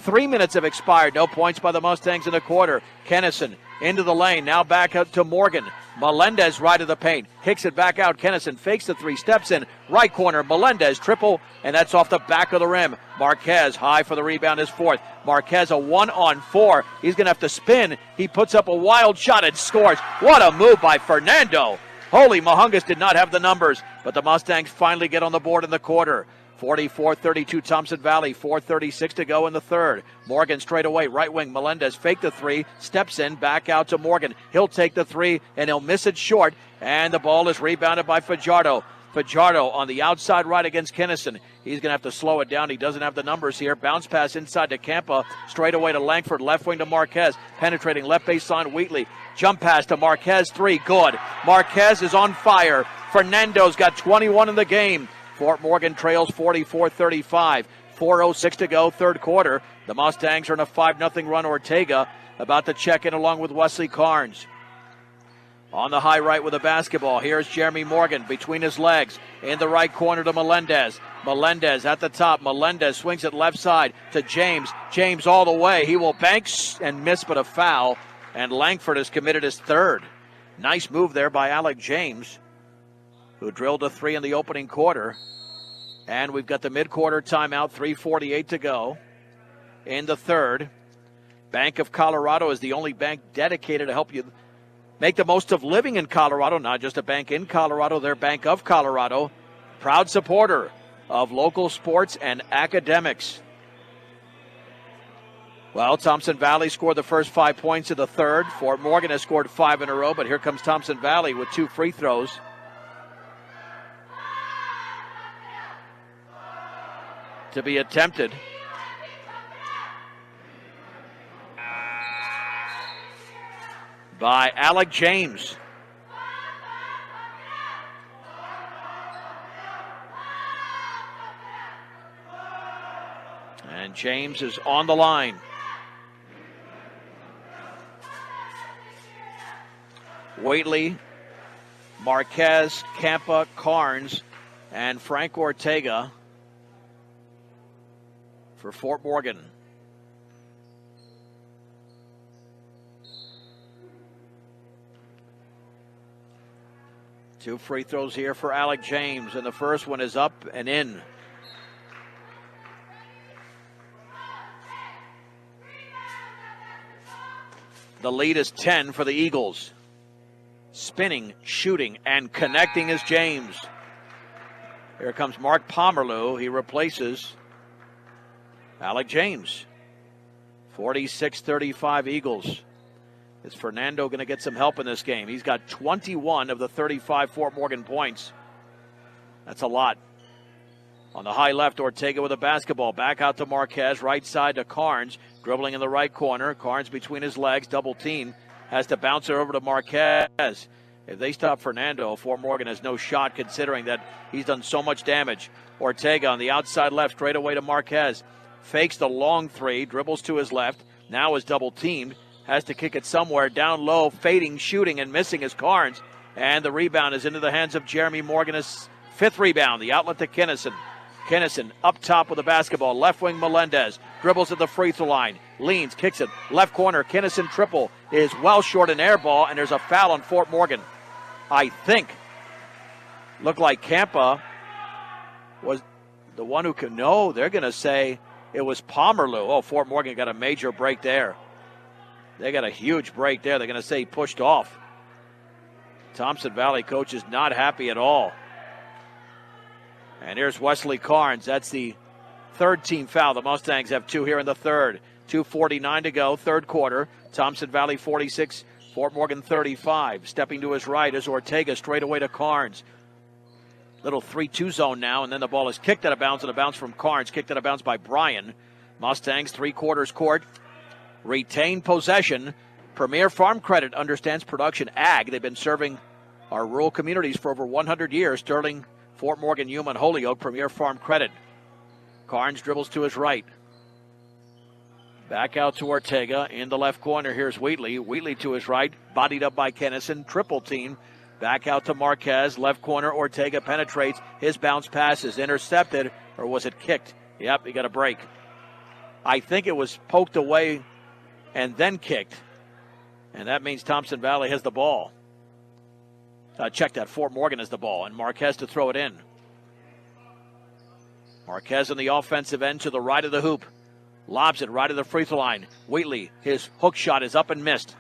3 minutes have expired. No points by the Mustangs in the quarter. Kennison into the lane. Now back out to Morgan. Melendez right of the paint. Kicks it back out. Kennison fakes the 3. Steps in. Right corner. Melendez triple. And that's off the back of the rim. Marquez high for the rebound is 4th. Marquez a 1-on-4. He's going to have to spin. He puts up a wild shot and scores. What a move by Fernando. Holy Mahungus did not have the numbers. But the Mustangs finally get on the board in the quarter. 44-32 Thompson Valley, 4:36 to go in the third. Morgan straight away, right wing, Melendez faked the 3, steps in, back out to Morgan. He'll take the 3, and he'll miss it short, and the ball is rebounded by Fajardo. Fajardo on the outside right against Kennison. He's going to have to slow it down. He doesn't have the numbers here. Bounce pass inside to Campa, straight away to Langford, left wing to Marquez, penetrating left baseline Wheatley. Jump pass to Marquez, 3, good. Marquez is on fire. Fernando's got 21 in the game. Fort Morgan trails 44-35. 4:06 to go, third quarter. The Mustangs are in a 5-0 run. Ortega about to check in along with Wesley Carnes. On the high right with the basketball. Here's Jeremy Morgan between his legs. In the right corner to Melendez. Melendez at the top. Melendez swings it left side to James. James all the way. He will bank and miss, but a foul. And Langford has committed his 3rd. Nice move there by Alec James, who drilled a 3 in the opening quarter. And we've got the mid-quarter timeout, 3:48 to go in the third. Bank of Colorado is the only bank dedicated to help you make the most of living in Colorado, not just a bank in Colorado, they're Bank of Colorado. Proud supporter of local sports and academics. Well, Thompson Valley scored the first 5 points of the third. Fort Morgan has scored 5 in a row, but here comes Thompson Valley with 2 free throws. To be attempted. By Alec James. And James is on the line. Waitley, Marquez, Campa, Carnes, and Frank Ortega for Fort Morgan. Two free throws here for Alec James, and the first one is up and in. The lead is 10 for the Eagles. Spinning, shooting, and connecting is James. Here comes Mark Pomerleau. He replaces Alec James. 46-35 Eagles. Is Fernando going to get some help in this game? He's got 21 of the 35 Fort Morgan points. That's a lot. On the high left, Ortega with a basketball. Back out to Marquez. Right side to Carnes. Dribbling in the right corner. Carnes between his legs. Double team. Has to bounce it over to Marquez. If they stop Fernando, Fort Morgan has no shot considering that he's done so much damage. Ortega on the outside left. Straight away to Marquez. Fakes the long 3. Dribbles to his left. Now is double teamed. Has to kick it somewhere down low, fading, shooting, and missing his Carnes. And the rebound is into the hands of Jeremy Morgan. His 5th rebound. The outlet to Kennison. Kennison up top with the basketball. Left wing Melendez. Dribbles at the free throw line. Leans, kicks it. Left corner. Kennison triple is well short an air ball, and there's a foul on Fort Morgan. I think. Looked like Campa was the one who could. No, they're going to say it was Pomerleau. Oh, Fort Morgan got a major break there. They got a huge break there. They're going to say he pushed off. Thompson Valley coach is not happy at all. And here's Wesley Carnes. That's the 3rd team foul. The Mustangs have 2 here in the third. 2:49 to go, third quarter. Thompson Valley 46, Fort Morgan 35. Stepping to his right is Ortega, straight away to Carnes. Little 3-2 zone now, and then the ball is kicked out of bounds, and a bounce from Carnes. Kicked out of bounds by Bryan. Mustangs 3/4 court. Retain possession. Premier Farm Credit understands production ag. They've been serving our rural communities for over 100 years. Sterling, Fort Morgan, Yuma, and Holyoke. Premier Farm Credit. Carnes dribbles to his right. Back out to Ortega in the left corner. Here's Wheatley. Wheatley to his right, bodied up by Kennison. Triple team. Back out to Marquez. Left corner, Ortega penetrates. His bounce pass is intercepted, or was it kicked? Yep, he got a break. I think it was poked away and then kicked. And that means Thompson Valley has the ball. Check that. Fort Morgan has the ball, and Marquez to throw it in. Marquez on the offensive end to the right of the hoop. Lobs it right of the free throw line. Wheatley, his hook shot is up and missed.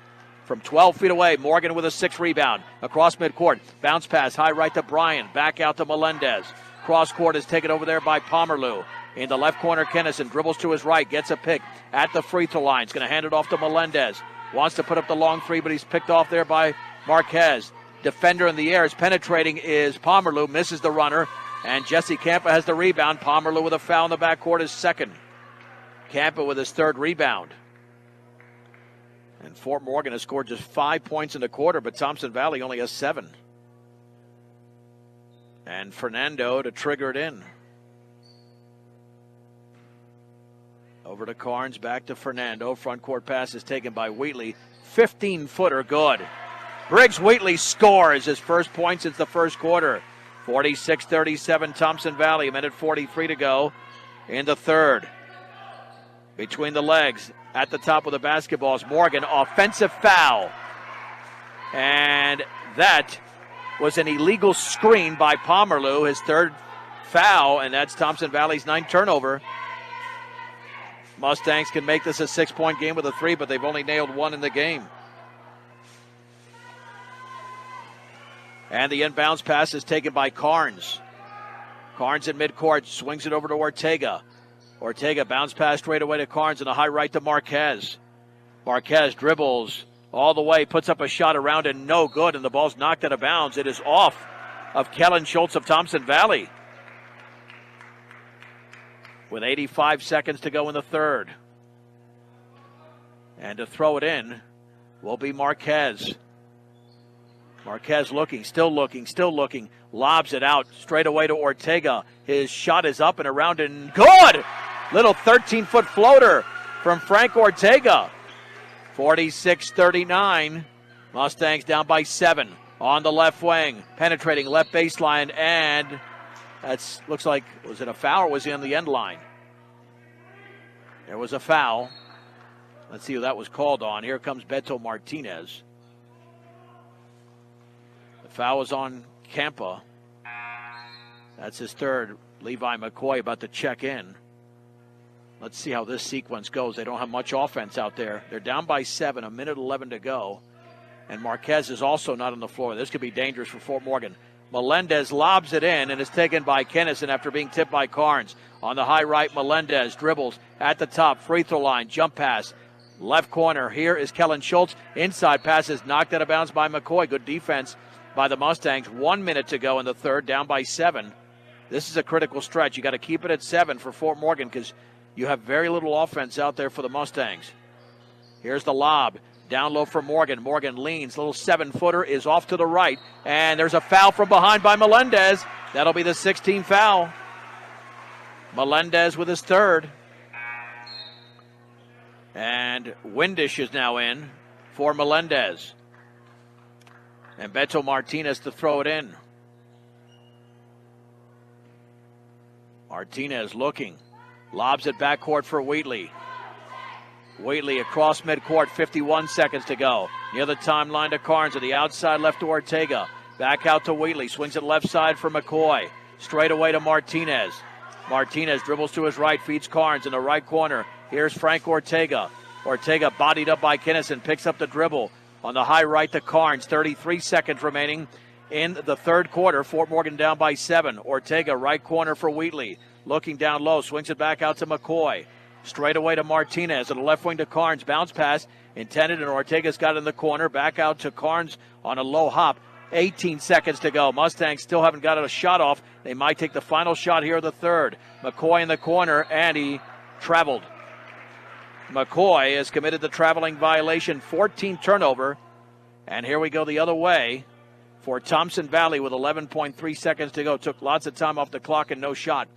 From 12 feet away, Morgan with a 6 rebound. Across midcourt, bounce pass, high right to Bryan. Back out to Melendez. Cross court is taken over there by Pomerleau. In the left corner, Kennison dribbles to his right, gets a pick at the free throw line. He's going to hand it off to Melendez. Wants to put up the long three, but he's picked off there by Marquez. Defender in the air is penetrating is Pomerleau, misses the runner, and Jesse Campa has the rebound. Pomerleau with a foul in the backcourt is second. Campa with his third rebound. And Fort Morgan has scored just 5 points in the quarter, but Thompson Valley only has 7. And Fernando to trigger it in. Over to Carnes, back to Fernando. Front court pass is taken by Wheatley. 15-footer, good. Briggs Wheatley scores his first point since the first quarter. 46-37 Thompson Valley, a minute 43 to go in the third. Between the legs, at the top of the basketballs, Morgan, offensive foul. And that was an illegal screen by Pomerleau, his third foul, and that's Thompson Valley's 9th turnover. Mustangs can make this a 6-point game with a 3, but they've only nailed 1 in the game. And the inbounds pass is taken by Carnes. Carnes in midcourt, swings it over to Ortega. Ortega bounce pass straight away to Carnes and a high right to Marquez. Marquez dribbles all the way, puts up a shot around and no good, and the ball's knocked out of bounds. It is off of Kellen Schultz of Thompson Valley. With 85 seconds to go in the third. And to throw it in will be Marquez. Marquez looking, still looking. Lobs it out straight away to Ortega. His shot is up and around and good! Little 13-foot floater from Frank Ortega. 46-39. Mustangs down by 7 on the left wing. Penetrating left baseline, and that looks like, was it a foul or was he on the end line? There was a foul. Let's see who that was called on. Here comes Beto Martinez. The foul was on Campa. That's his third. Levi McCoy about to check in. Let's see how this sequence goes. They don't have much offense out there. They're down by 7, a minute 11 to go. And Marquez is also not on the floor. This could be dangerous for Fort Morgan. Melendez lobs it in and is taken by Kennison after being tipped by Carnes. On the high right, Melendez dribbles at the top, free throw line, jump pass. Left corner, here is Kellen Schultz. Inside pass is knocked out of bounds by McCoy. Good defense by the Mustangs. 1 minute to go in the third, down by 7. This is a critical stretch. You got to keep it at 7 for Fort Morgan because you have very little offense out there for the Mustangs. Here's the lob. Down low for Morgan. Morgan leans. Little 7-footer is off to the right. And there's a foul from behind by Melendez. That'll be the 16th foul. Melendez with his third. And Windish is now in for Melendez. And Beto Martinez to throw it in. Martinez looking. Lobs it backcourt for Wheatley. Wheatley across midcourt, 51 seconds to go. Near the timeline to Carnes to the outside left to Ortega. Back out to Wheatley, swings it left side for McCoy. Straight away to Martinez. Martinez dribbles to his right, feeds Carnes in the right corner. Here's Frank Ortega. Ortega bodied up by Kennison, picks up the dribble. On the high right to Carnes, 33 seconds remaining in the third quarter. Fort Morgan down by 7. Ortega, right corner for Wheatley. Looking down low, swings it back out to McCoy. Straight away to Martinez, and the left wing to Carnes. Bounce pass intended, and Ortega's got in the corner. Back out to Carnes on a low hop. 18 seconds to go. Mustangs still haven't got a shot off. They might take the final shot here of the third. McCoy in the corner, and he traveled. McCoy has committed the traveling violation, 14 turnover. And here we go the other way for Thompson Valley with 11.3 seconds to go. Took lots of time off the clock and no shot.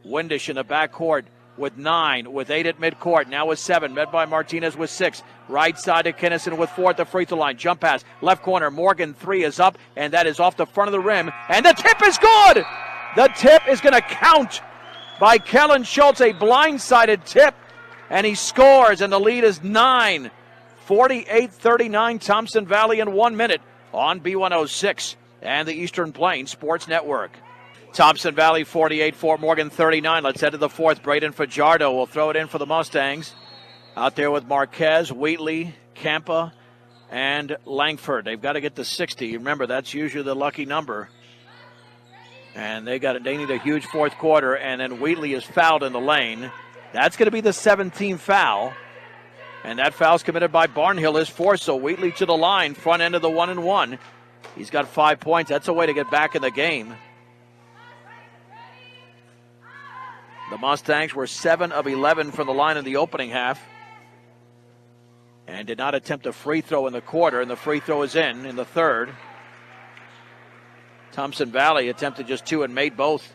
Windish in the backcourt with 9, with 8 at midcourt, now with 7, met by Martinez with 6. Right side to Kinnison with 4 at the free throw line. Jump pass, left corner, Morgan, 3 is up, and that is off the front of the rim, and the tip is good! The tip is going to count by Kellen Schultz, a blindsided tip, and he scores, and the lead is 9. 48-39, Thompson Valley in 1 minute on B106 and the Eastern Plains Sports Network. Thompson Valley 48, Fort Morgan 39. Let's head to the fourth. Braden Fajardo will throw it in for the Mustangs. Out there with Marquez, Wheatley, Campa, and Langford. They've got to get to 60. Remember, that's usually the lucky number. And they need a huge fourth quarter, and then Wheatley is fouled in the lane. That's going to be the 17th foul. And that foul's committed by Barnhill, his fourth. So Wheatley to the line, front end of the 1-and-1. He's got 5 points. That's a way to get back in the game. The Mustangs were 7 of 11 from the line in the opening half and did not attempt a free throw in the quarter, and the free throw is in the third. Thompson Valley attempted just 2 and made both.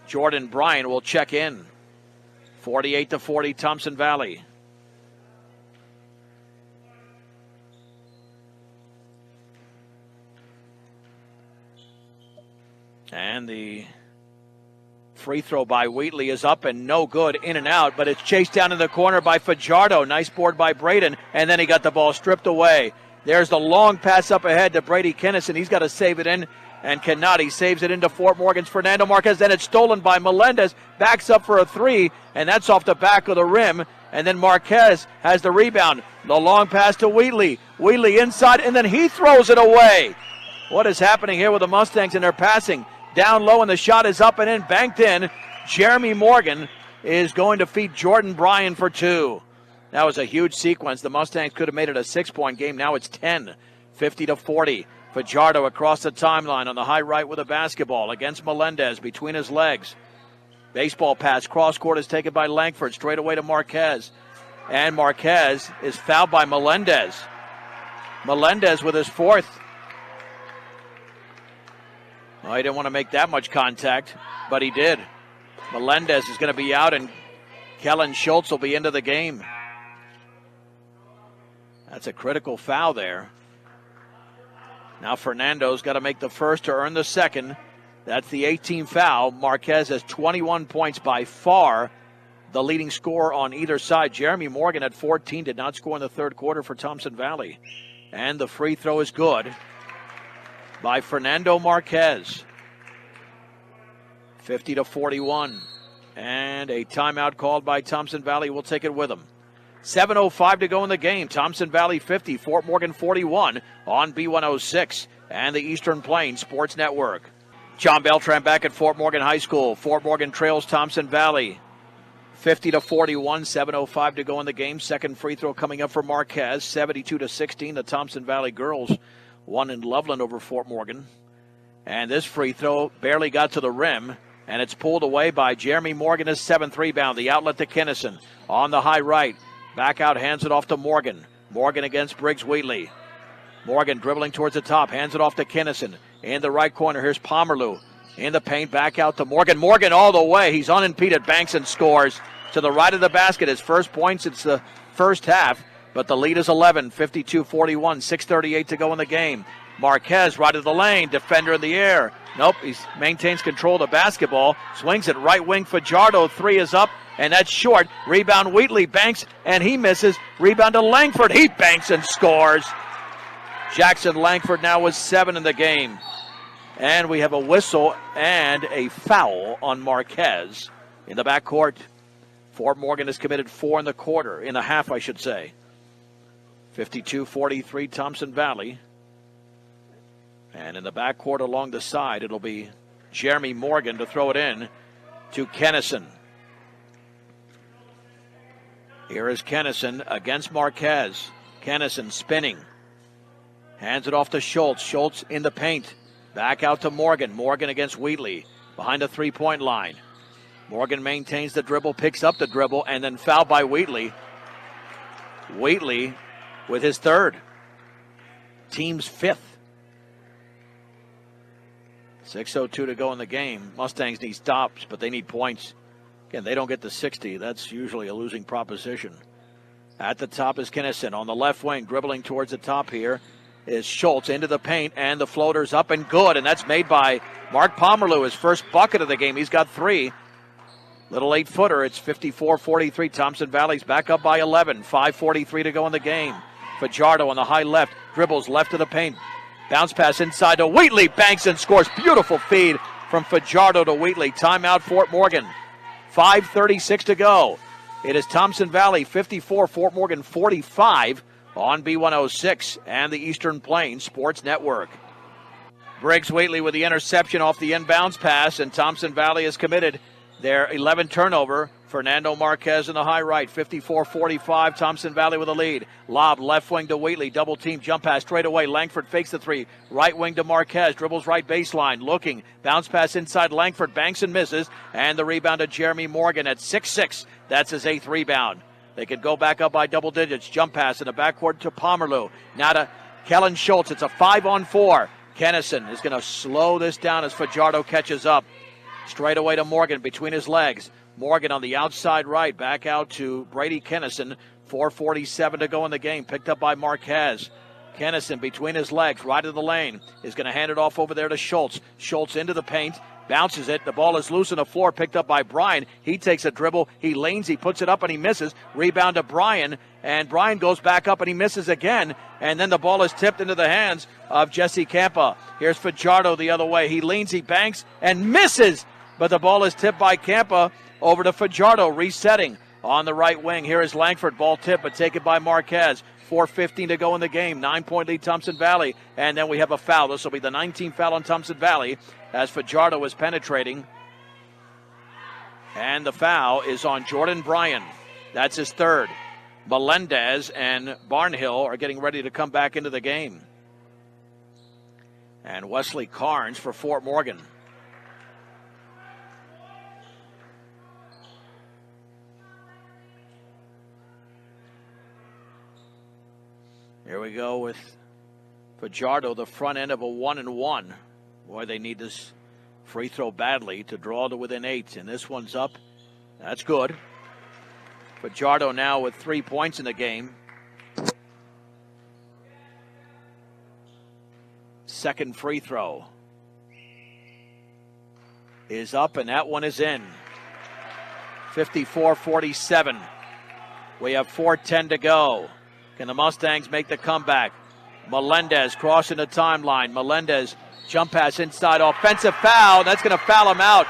Jordan Bryan will check in. 48-40, Thompson Valley. And the free throw by Wheatley is up and no good, in and out, but it's chased down in the corner by Fajardo. Nice board by Braden, and then he got the ball stripped away. There's the long pass up ahead to Brady Kinnison. He's got to save it in, and cannot. He saves it into Fort Morgan's Fernando Marquez. Then it's stolen by Melendez. Backs up for a 3, and that's off the back of the rim. And then Marquez has the rebound. The long pass to Wheatley. Wheatley inside, and then he throws it away. What is happening here with the Mustangs and their passing? Down low, and the shot is up and in, banked in. Jeremy Morgan is going to feed Jordan Bryan for 2. That was a huge sequence. The Mustangs could have made it a 6-point game. Now it's 10, 50-40. Fajardo across the timeline on the high right with a basketball against Melendez between his legs. Baseball pass, cross court is taken by Langford, straight away to Marquez. And Marquez is fouled by Melendez. Melendez with his 4th. Well, he didn't want to make that much contact, but he did. Melendez is going to be out, and Kellen Schultz will be into the game. That's a critical foul there. Now Fernando's got to make the first to earn the second. That's the 18th foul. Marquez has 21 points, by far the leading scorer on either side. Jeremy Morgan at 14 did not score in the third quarter for Thompson Valley. And the free throw is good by Fernando Marquez. 50-41. And a timeout called by Thompson Valley. We'll take it with them. 7:05 to go in the game. Thompson Valley 50, Fort Morgan 41 on B106 and the Eastern Plains Sports Network. John Beltran back at Fort Morgan High School. Fort Morgan trails Thompson Valley 50-41. 7:05 to go in the game. Second free throw coming up for Marquez. 72-16. The Thompson Valley girls won in Loveland over Fort Morgan. And this free throw barely got to the rim, and it's pulled away by Jeremy Morgan, his 7th rebound. The outlet to Kinnison on the high right. Back out, hands it off to Morgan. Morgan against Briggs Wheatley. Morgan dribbling towards the top, hands it off to Kinnison. In the right corner, here's Pomerleau. In the paint, back out to Morgan. Morgan all the way. He's unimpeded, banks and scores to the right of the basket. His first point since the first half, but the lead is 11, 52-41, 6:38 to go in the game. Marquez right of the lane, defender in the air. Nope, he maintains control of the basketball. Swings it right wing, Fajardo, 3 is up, and that's short. Rebound, Wheatley banks, and he misses. Rebound to Langford, he banks and scores. Jackson Langford now with 7 in the game. And we have a whistle and a foul on Marquez in the backcourt. Fort Morgan has committed 4 in the quarter, in the half, I should say. 52-43, Thompson Valley. And in the backcourt along the side, it'll be Jeremy Morgan to throw it in to Kennison. Here is Kennison against Marquez. Kennison spinning. Hands it off to Schultz. Schultz in the paint. Back out to Morgan. Morgan against Wheatley. Behind the three-point line. Morgan maintains the dribble, picks up the dribble, and then fouled by Wheatley. Wheatley with his 3rd. Team's 5th. 6:02 to go in the game. Mustangs need stops, but they need points. Again, they don't get to 60. That's usually a losing proposition. At the top is Kinnison. On the left wing, dribbling towards the top here is Schultz into the paint, and the floater's up and good, and that's made by Mark Pomerleau, his first bucket of the game. He's got 3. Little 8-footer. It's 54-43. Thompson Valley's back up by 11. 5:43 to go in the game. Fajardo on the high left. Dribbles left of the paint. Bounce pass inside to Wheatley. Banks and scores. Beautiful feed from Fajardo to Wheatley. Timeout Fort Morgan. 5:36 to go. It is Thompson Valley 54, Fort Morgan 45 on B106 and the Eastern Plains Sports Network. Briggs Wheatley with the interception off the inbounds pass, and Thompson Valley is committed their 11 turnover. Fernando Marquez in the high right, 54-45, Thompson Valley with a lead. Lob left wing to Wheatley, double team, jump pass straight away. Langford fakes the 3, right wing to Marquez, dribbles right baseline, looking, bounce pass inside Langford, banks and misses, and the rebound to Jeremy Morgan at 6'6". That's his 8th rebound. They could go back up by double digits. Jump pass in the backcourt to Pomerleau. Now to Kellen Schultz. It's a 5-on-4. Kennison is going to slow this down as Fajardo catches up. Straight away to Morgan between his legs. Morgan on the outside right. Back out to Brady Kennison. 4:47 to go in the game. Picked up by Marquez. Kennison between his legs, right of the lane, is going to hand it off over there to Schultz. Schultz into the paint, bounces it. The ball is loose on the floor, picked up by Bryan. He takes a dribble, he leans, he puts it up, and he misses. Rebound to Bryan, and Bryan goes back up, and he misses again. And then the ball is tipped into the hands of Jesse Campa. Here's Fajardo the other way. He leans, he banks, and misses. But the ball is tipped by Campa over to Fajardo, resetting on the right wing. Here is Langford, ball tipped, but taken by Marquez. 4:15 to go in the game. 9-point lead Thompson Valley. And then we have a foul. This will be the 19th foul on Thompson Valley as Fajardo is penetrating. And the foul is on Jordan Bryan. That's his 3rd. Melendez and Barnhill are getting ready to come back into the game. And Wesley Carnes for Fort Morgan. Here we go with Fajardo, the front end of a 1-and-1. Boy, they need this free throw badly to draw to within 8. And this one's up. That's good. Fajardo now with 3 points in the game. Second free throw is up, and that one is in. 54-47. We have 4:10 to go. Can the Mustangs make the comeback? Melendez crossing the timeline. Melendez jump pass inside, offensive foul. That's going to foul him out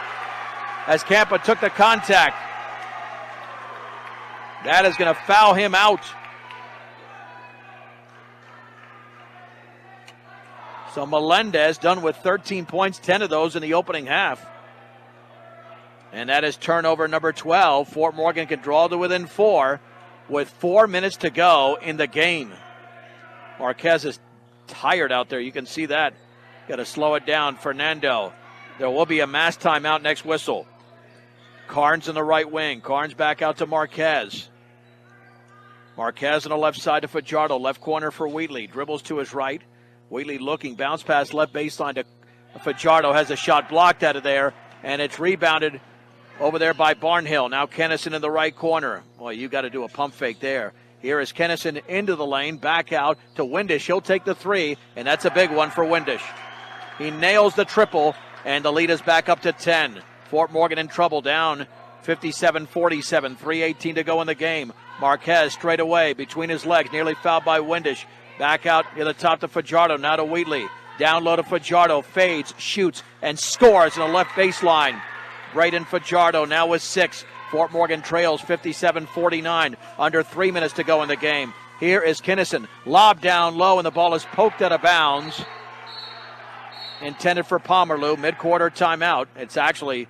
as Campa took the contact. That is going to foul him out. So Melendez done with 13 points, 10 of those in the opening half. And that is turnover number 12. Fort Morgan can draw to within 4 with 4 minutes to go in the game. Marquez is tired out there. You can see that. Got to slow it down. Fernando. There will be a mass timeout next whistle. Carnes in the right wing. Carnes back out to Marquez. Marquez on the left side to Fajardo. Left corner for Wheatley. Dribbles to his right. Wheatley looking. Bounce pass left baseline to Fajardo. Has a shot blocked out of there. And it's rebounded over there by Barnhill. Now Kennison in the right corner. Boy, you got to do a pump fake there. Here is Kennison into the lane, back out to Windish. He'll take the 3, and that's a big one for Windish. He nails the triple, and the lead is back up to 10. Fort Morgan in trouble, down 57-47, 3:18 to go in the game. Marquez straight away between his legs, nearly fouled by Windish. Back out near the top to Fajardo, now to Wheatley. Down low to Fajardo, fades, shoots, and scores in the left baseline. Braden Fajardo now with 6. Fort Morgan trails 57-49. Under 3 minutes to go in the game. Here is Kinnison. Lob down low, and the ball is poked out of bounds. Intended for Pomerleau. Mid-quarter timeout. It's actually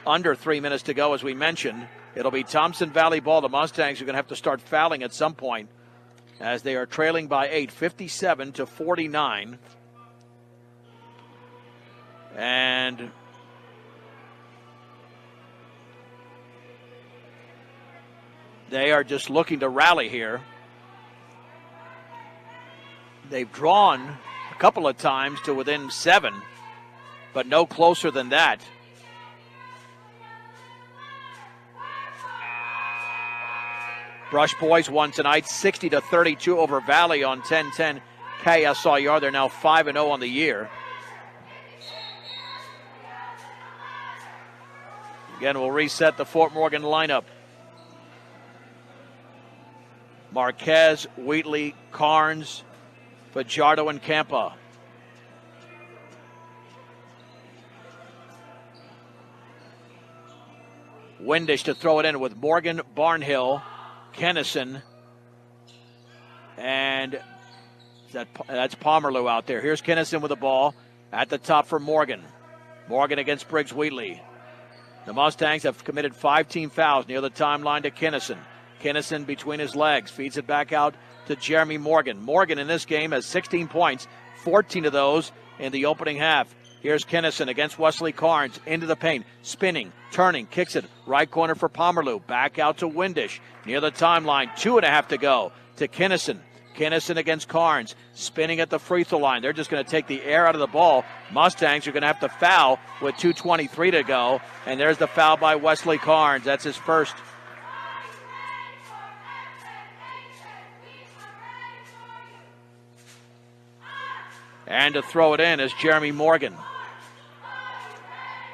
under 3 minutes to go, as we mentioned. It'll be Thompson Valley ball. The Mustangs are going to have to start fouling at some point as they are trailing by 8, 57-49. And they are just looking to rally here. They've drawn a couple of times to within 7, but no closer than that. Brush boys won tonight 60-32 over Valley on 10-10 KSIR. They're now 5-0 on the year. Again, we'll reset the Fort Morgan lineup. Marquez, Wheatley, Carnes, Fajardo, and Campa. Windish to throw it in with Morgan, Barnhill, Kennison, and that's Pomerleau out there. Here's Kennison with the ball at the top for Morgan. Morgan against Briggs Wheatley. The Mustangs have committed 5 team fouls near the timeline to Kennison. Kennison between his legs, feeds it back out to Jeremy Morgan. Morgan in this game has 16 points, 14 of those in the opening half. Here's Kennison against Wesley Carnes, into the paint, spinning, turning, kicks it, right corner for Pomerleau, back out to Windish, near the timeline, 2.5 to go, to Kennison. Kennison against Carnes, spinning at the free throw line. They're just going to take the air out of the ball. Mustangs are going to have to foul with 2:23 to go, and there's the foul by Wesley Carnes. That's his first. And to throw it in is Jeremy Morgan.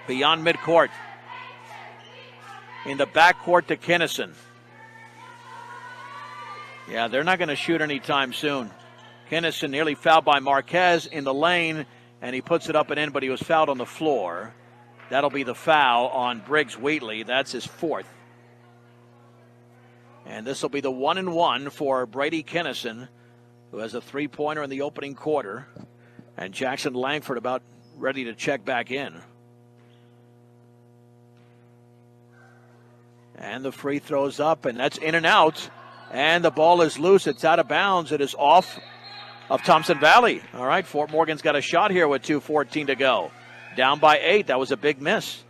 Beyond midcourt. In the backcourt to Kennison. Yeah, they're not going to shoot anytime soon. Kennison nearly fouled by Marquez in the lane, and he puts it up and in, but he was fouled on the floor. That'll be the foul on Briggs Wheatley. That's his 4th. And this will be the 1-1 for Brady Kennison, who has a 3-pointer in the opening quarter. And Jackson Langford about ready to check back in. And the free throw's up, and that's in and out. And the ball is loose. It's out of bounds. It is off of Thompson Valley. All right, Fort Morgan's got a shot here with 2:14 to go. Down by 8. That was a big miss.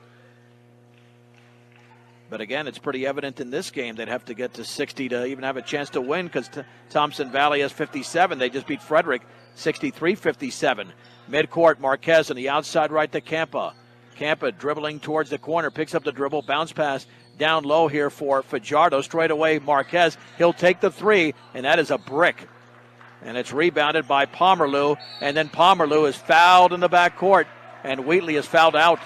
But again, it's pretty evident in this game they'd have to get to 60 to even have a chance to win, because Thompson Valley has 57. They just beat Frederick 63-57. Midcourt, Marquez on the outside right to Campa. Campa dribbling towards the corner, picks up the dribble, bounce pass down low here for Fajardo. Straight away, Marquez. He'll take the 3, and that is a brick. And it's rebounded by Pomerleau, and then Pomerleau is fouled in the backcourt, and Wheatley is fouled out.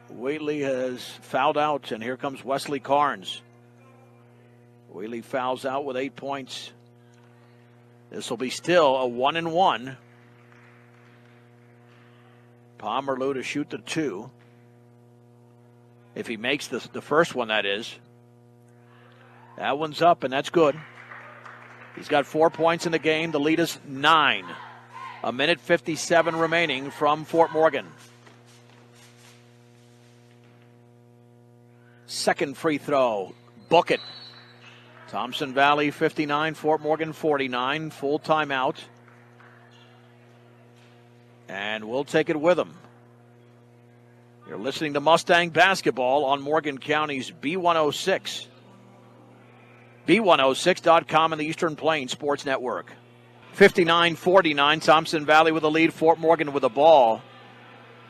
Wheatley has fouled out, and here comes Wesley Carnes. Wheatley fouls out with 8 points. This will be still a 1-1. Pomerleau to shoot the 2. If he makes the first one, that is. That one's up, and that's good. He's got 4 points in the game. The lead is 9. 1:57 remaining from Fort Morgan. Second free throw. Book it. Thompson Valley 59, Fort Morgan 49. Full timeout. And we'll take it with them. You're listening to Mustang Basketball on Morgan County's B106. B106.com and the Eastern Plains Sports Network. 59-49, Thompson Valley with the lead, Fort Morgan with the ball.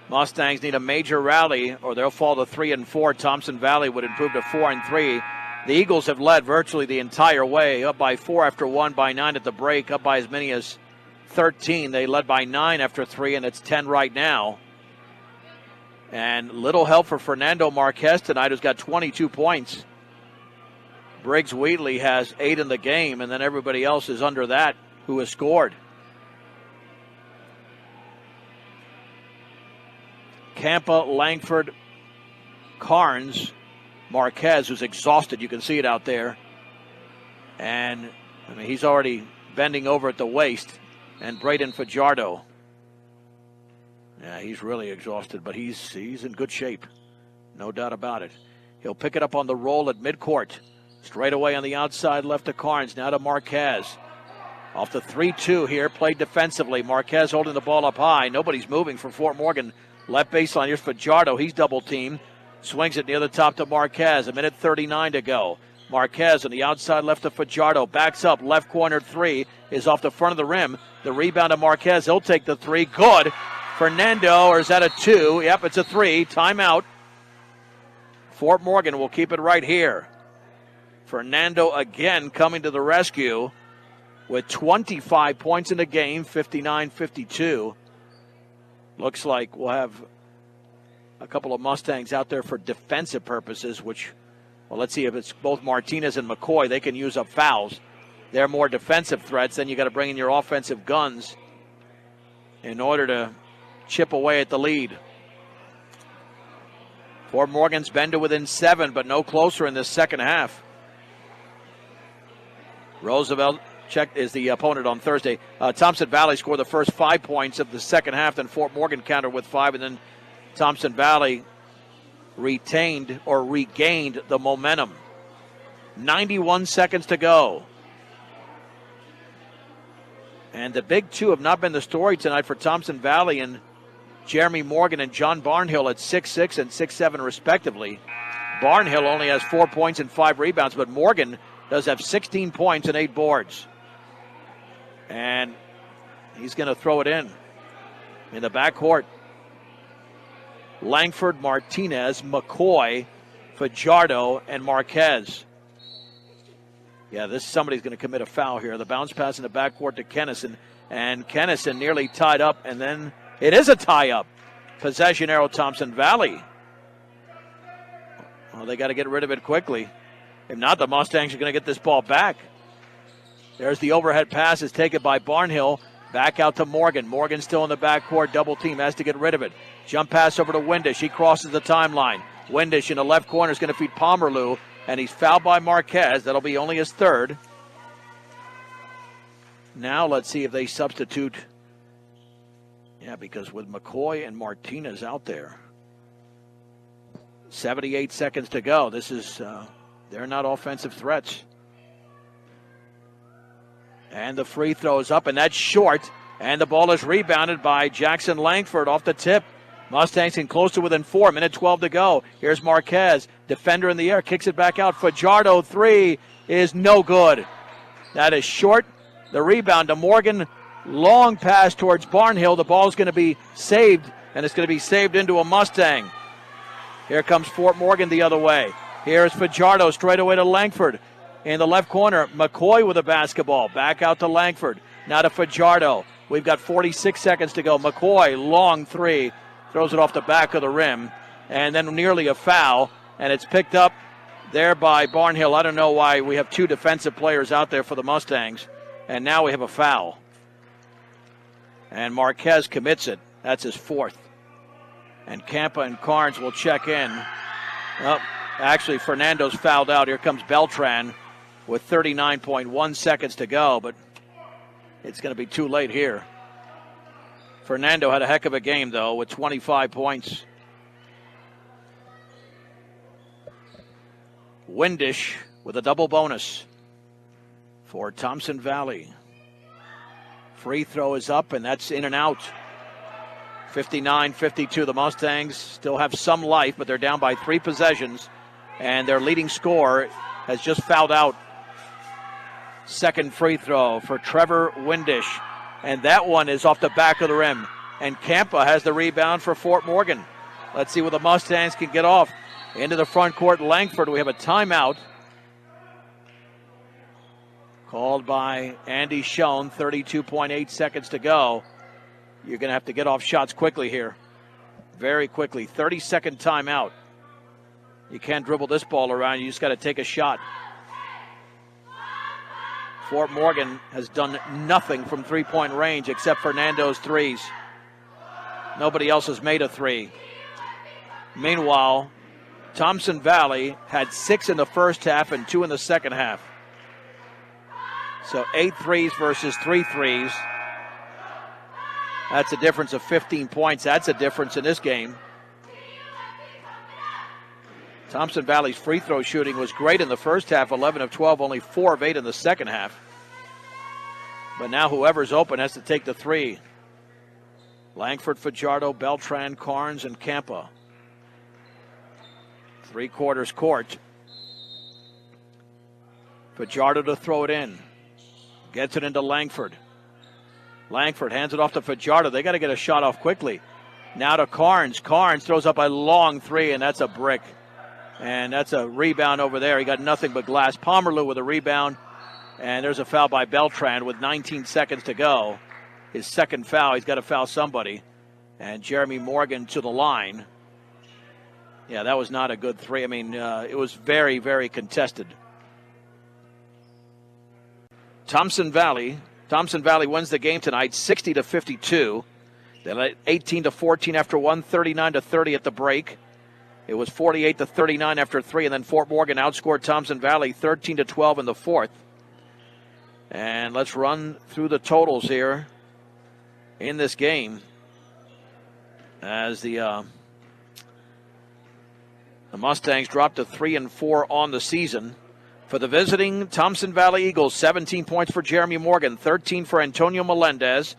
Mustangs need a major rally or they'll fall to 3-4. Thompson Valley would improve to 4-3. The Eagles have led virtually the entire way, up by 4 after 1, by 9 at the break, up by as many as 13. They led by 9 after 3, and it's 10 right now. And little help for Fernando Marquez tonight, who's got 22 points. Briggs Wheatley has 8 in the game, and then everybody else is under that who has scored. Campa, Langford, Carnes, Marquez, who's exhausted. You can see it out there. And, I mean, he's already bending over at the waist. And Braden Fajardo. Yeah, he's really exhausted, but he's in good shape. No doubt about it. He'll pick it up on the roll at midcourt. Straight away on the outside left to Carnes. Now to Marquez. Off the 3-2 here, played defensively. Marquez holding the ball up high. Nobody's moving for Fort Morgan. Left baseline, here's Fajardo. He's double-teamed. Swings it near the top to Marquez. 1:39 to go. Marquez on the outside left to Fajardo. Backs up, left corner 3 is off the front of the rim. The rebound to Marquez. He'll take the 3. Good. Fernando, or is that a 2? Yep, it's a 3. Timeout. Fort Morgan will keep it right here. Fernando again coming to the rescue with 25 points in the game, 59-52. Looks like we'll have a couple of Mustangs out there for defensive purposes, which, well, let's see if it's both Martinez and McCoy. They can use up fouls. They're more defensive threats. Then you got to bring in your offensive guns in order to chip away at the lead. Fort Morgan's been to within 7, but no closer in this second half. Roosevelt is the opponent on Thursday. Thompson Valley scored the first 5 points of the second half, then Fort Morgan countered with 5, and then Thompson Valley regained the momentum. 91 seconds to go. And the big two have not been the story tonight for Thompson Valley, and Jeremy Morgan and John Barnhill at 6'6" and 6'7" respectively. Barnhill only has 4 points and 5 rebounds, but Morgan does have 16 points and 8 boards. And he's going to throw it in the backcourt. Langford, Martinez, McCoy, Fajardo, and Marquez. Yeah, somebody's going to commit a foul here. The bounce pass in the backcourt to Kennison. And Kennison nearly tied up, and then it is a tie-up. Possession arrow, Thompson Valley. Well, they got to get rid of it quickly. If not, the Mustangs are going to get this ball back. There's the overhead pass. It's taken by Barnhill. Back out to Morgan. Morgan still in the backcourt. Double team. Has to get rid of it. Jump pass over to Windish. He crosses the timeline. Windish in the left corner is going to feed Pomerleau. And he's fouled by Marquez. That'll be only his third. Now let's see if they substitute. Yeah, because with McCoy and Martinez out there. 78 seconds to go. This is, they're not offensive threats. And the free throw is up, and that's short. And the ball is rebounded by Jackson Langford off the tip. Mustangs can close to within 4. Minute 12 to go. Here's Marquez. Defender in the air. Kicks it back out. Fajardo, 3 is no good. That is short. The rebound to Morgan. Long pass towards Barnhill. The ball is going to be saved, and it's going to be saved into a Mustang. Here comes Fort Morgan the other way. Here's Fajardo straight away to Langford. In the left corner, McCoy with a basketball. Back out to Langford. Now to Fajardo. We've got 46 seconds to go. McCoy, long 3. Throws it off the back of the rim. And then nearly a foul. And it's picked up there by Barnhill. I don't know why we have 2 defensive players out there for the Mustangs. And now we have a foul. And Marquez commits it. That's his 4th. And Campa and Carnes will check in. Oh, actually, Fernando's fouled out. Here comes Beltran with 39.1 seconds to go, but it's going to be too late here. Fernando had a heck of a game, though, with 25 points. Windish with a double bonus for Thompson Valley. Free throw is up, and that's in and out. 59-52. The Mustangs still have some life, but they're down by 3 possessions, and their leading scorer has just fouled out. Second free throw for Trevor Windish, and that one is off the back of the rim. And Campa has the rebound for Fort Morgan. Let's see what the Mustangs can get off. Into the front court, Langford. We have a timeout called by Andy Schoen. 32.8 seconds to go. You're going to have to get off shots quickly here. Very quickly. 30-second timeout. You can't dribble this ball around. You just got to take a shot. Fort Morgan has done nothing from three-point range except Fernando's threes. Nobody else has made a 3. Meanwhile, Thompson Valley had 6 in the first half and 2 in the second half. So 8 threes versus 3 threes. That's a difference of 15 points. That's a difference in this game. Thompson Valley's free throw shooting was great in the first half, 11 of 12, only 4 of 8 in the second half. But now whoever's open has to take the 3. Langford, Fajardo, Beltran, Carnes, and Campa. 3/4 court. Fajardo to throw it in. Gets it into Langford. Langford hands it off to Fajardo. They got to get a shot off quickly. Now to Carnes. Carnes throws up a long 3, and that's a brick. And that's a rebound over there. He got nothing but glass. Pomerleau with a rebound. And there's a foul by Beltran with 19 seconds to go. His second foul. He's got to foul somebody. And Jeremy Morgan to the line. Yeah, that was not a good three. I mean, it was very, very contested. Thompson Valley wins the game tonight, 60-52. They led 18-14 after 1, 39-30 at the break. It was 48-39 after 3, and then Fort Morgan outscored Thompson Valley 13-12 in the fourth. And let's run through the totals here in this game as the Mustangs dropped to 3-4 on the season. For the visiting Thompson Valley Eagles, 17 points for Jeremy Morgan, 13 for Antonio Melendez.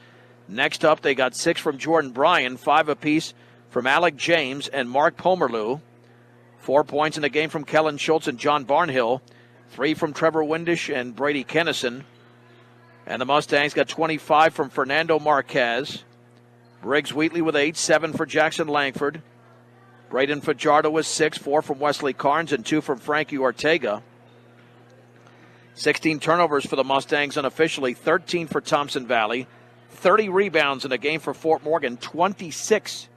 Next up, they got 6 from Jordan Bryan, 5 apiece from Alec James and Mark Pomerleau. 4 points in the game from Kellen Schultz and John Barnhill. 3 from Trevor Windish and Brady Kennison. And the Mustangs got 25 from Fernando Marquez. Briggs Wheatley with 8, 7 for Jackson Langford. Braden Fajardo with 6, 4 from Wesley Carnes and 2 from Frankie Ortega. 16 turnovers for the Mustangs unofficially, 13 for Thompson Valley. 30 rebounds in the game for Fort Morgan, 26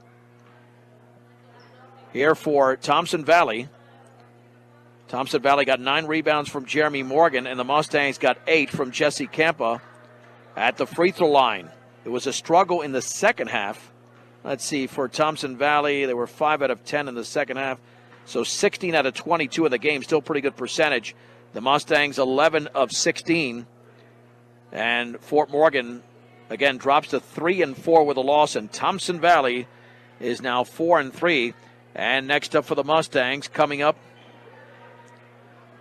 here for Thompson Valley. Thompson Valley got 9 rebounds from Jeremy Morgan, and the Mustangs got 8 from Jesse Campa at the free throw line. It was a struggle in the second half. Let's see, for Thompson Valley, they were 5 out of 10 in the second half. So 16 out of 22 in the game, still pretty good percentage. The Mustangs 11 of 16. And Fort Morgan, again, drops to 3-4 with a loss. And Thompson Valley is now 4-3. And next up for the Mustangs, coming up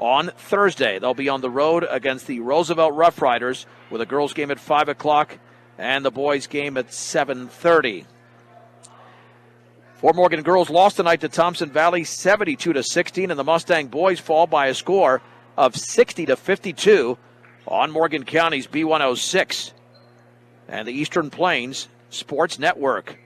on Thursday, they'll be on the road against the Roosevelt Rough Riders with a girls' game at 5 o'clock and the boys' game at 7:30. Fort Morgan girls lost tonight to Thompson Valley 72-16, and the Mustang boys fall by a score of 60-52 on Morgan County's B106 and the Eastern Plains Sports Network.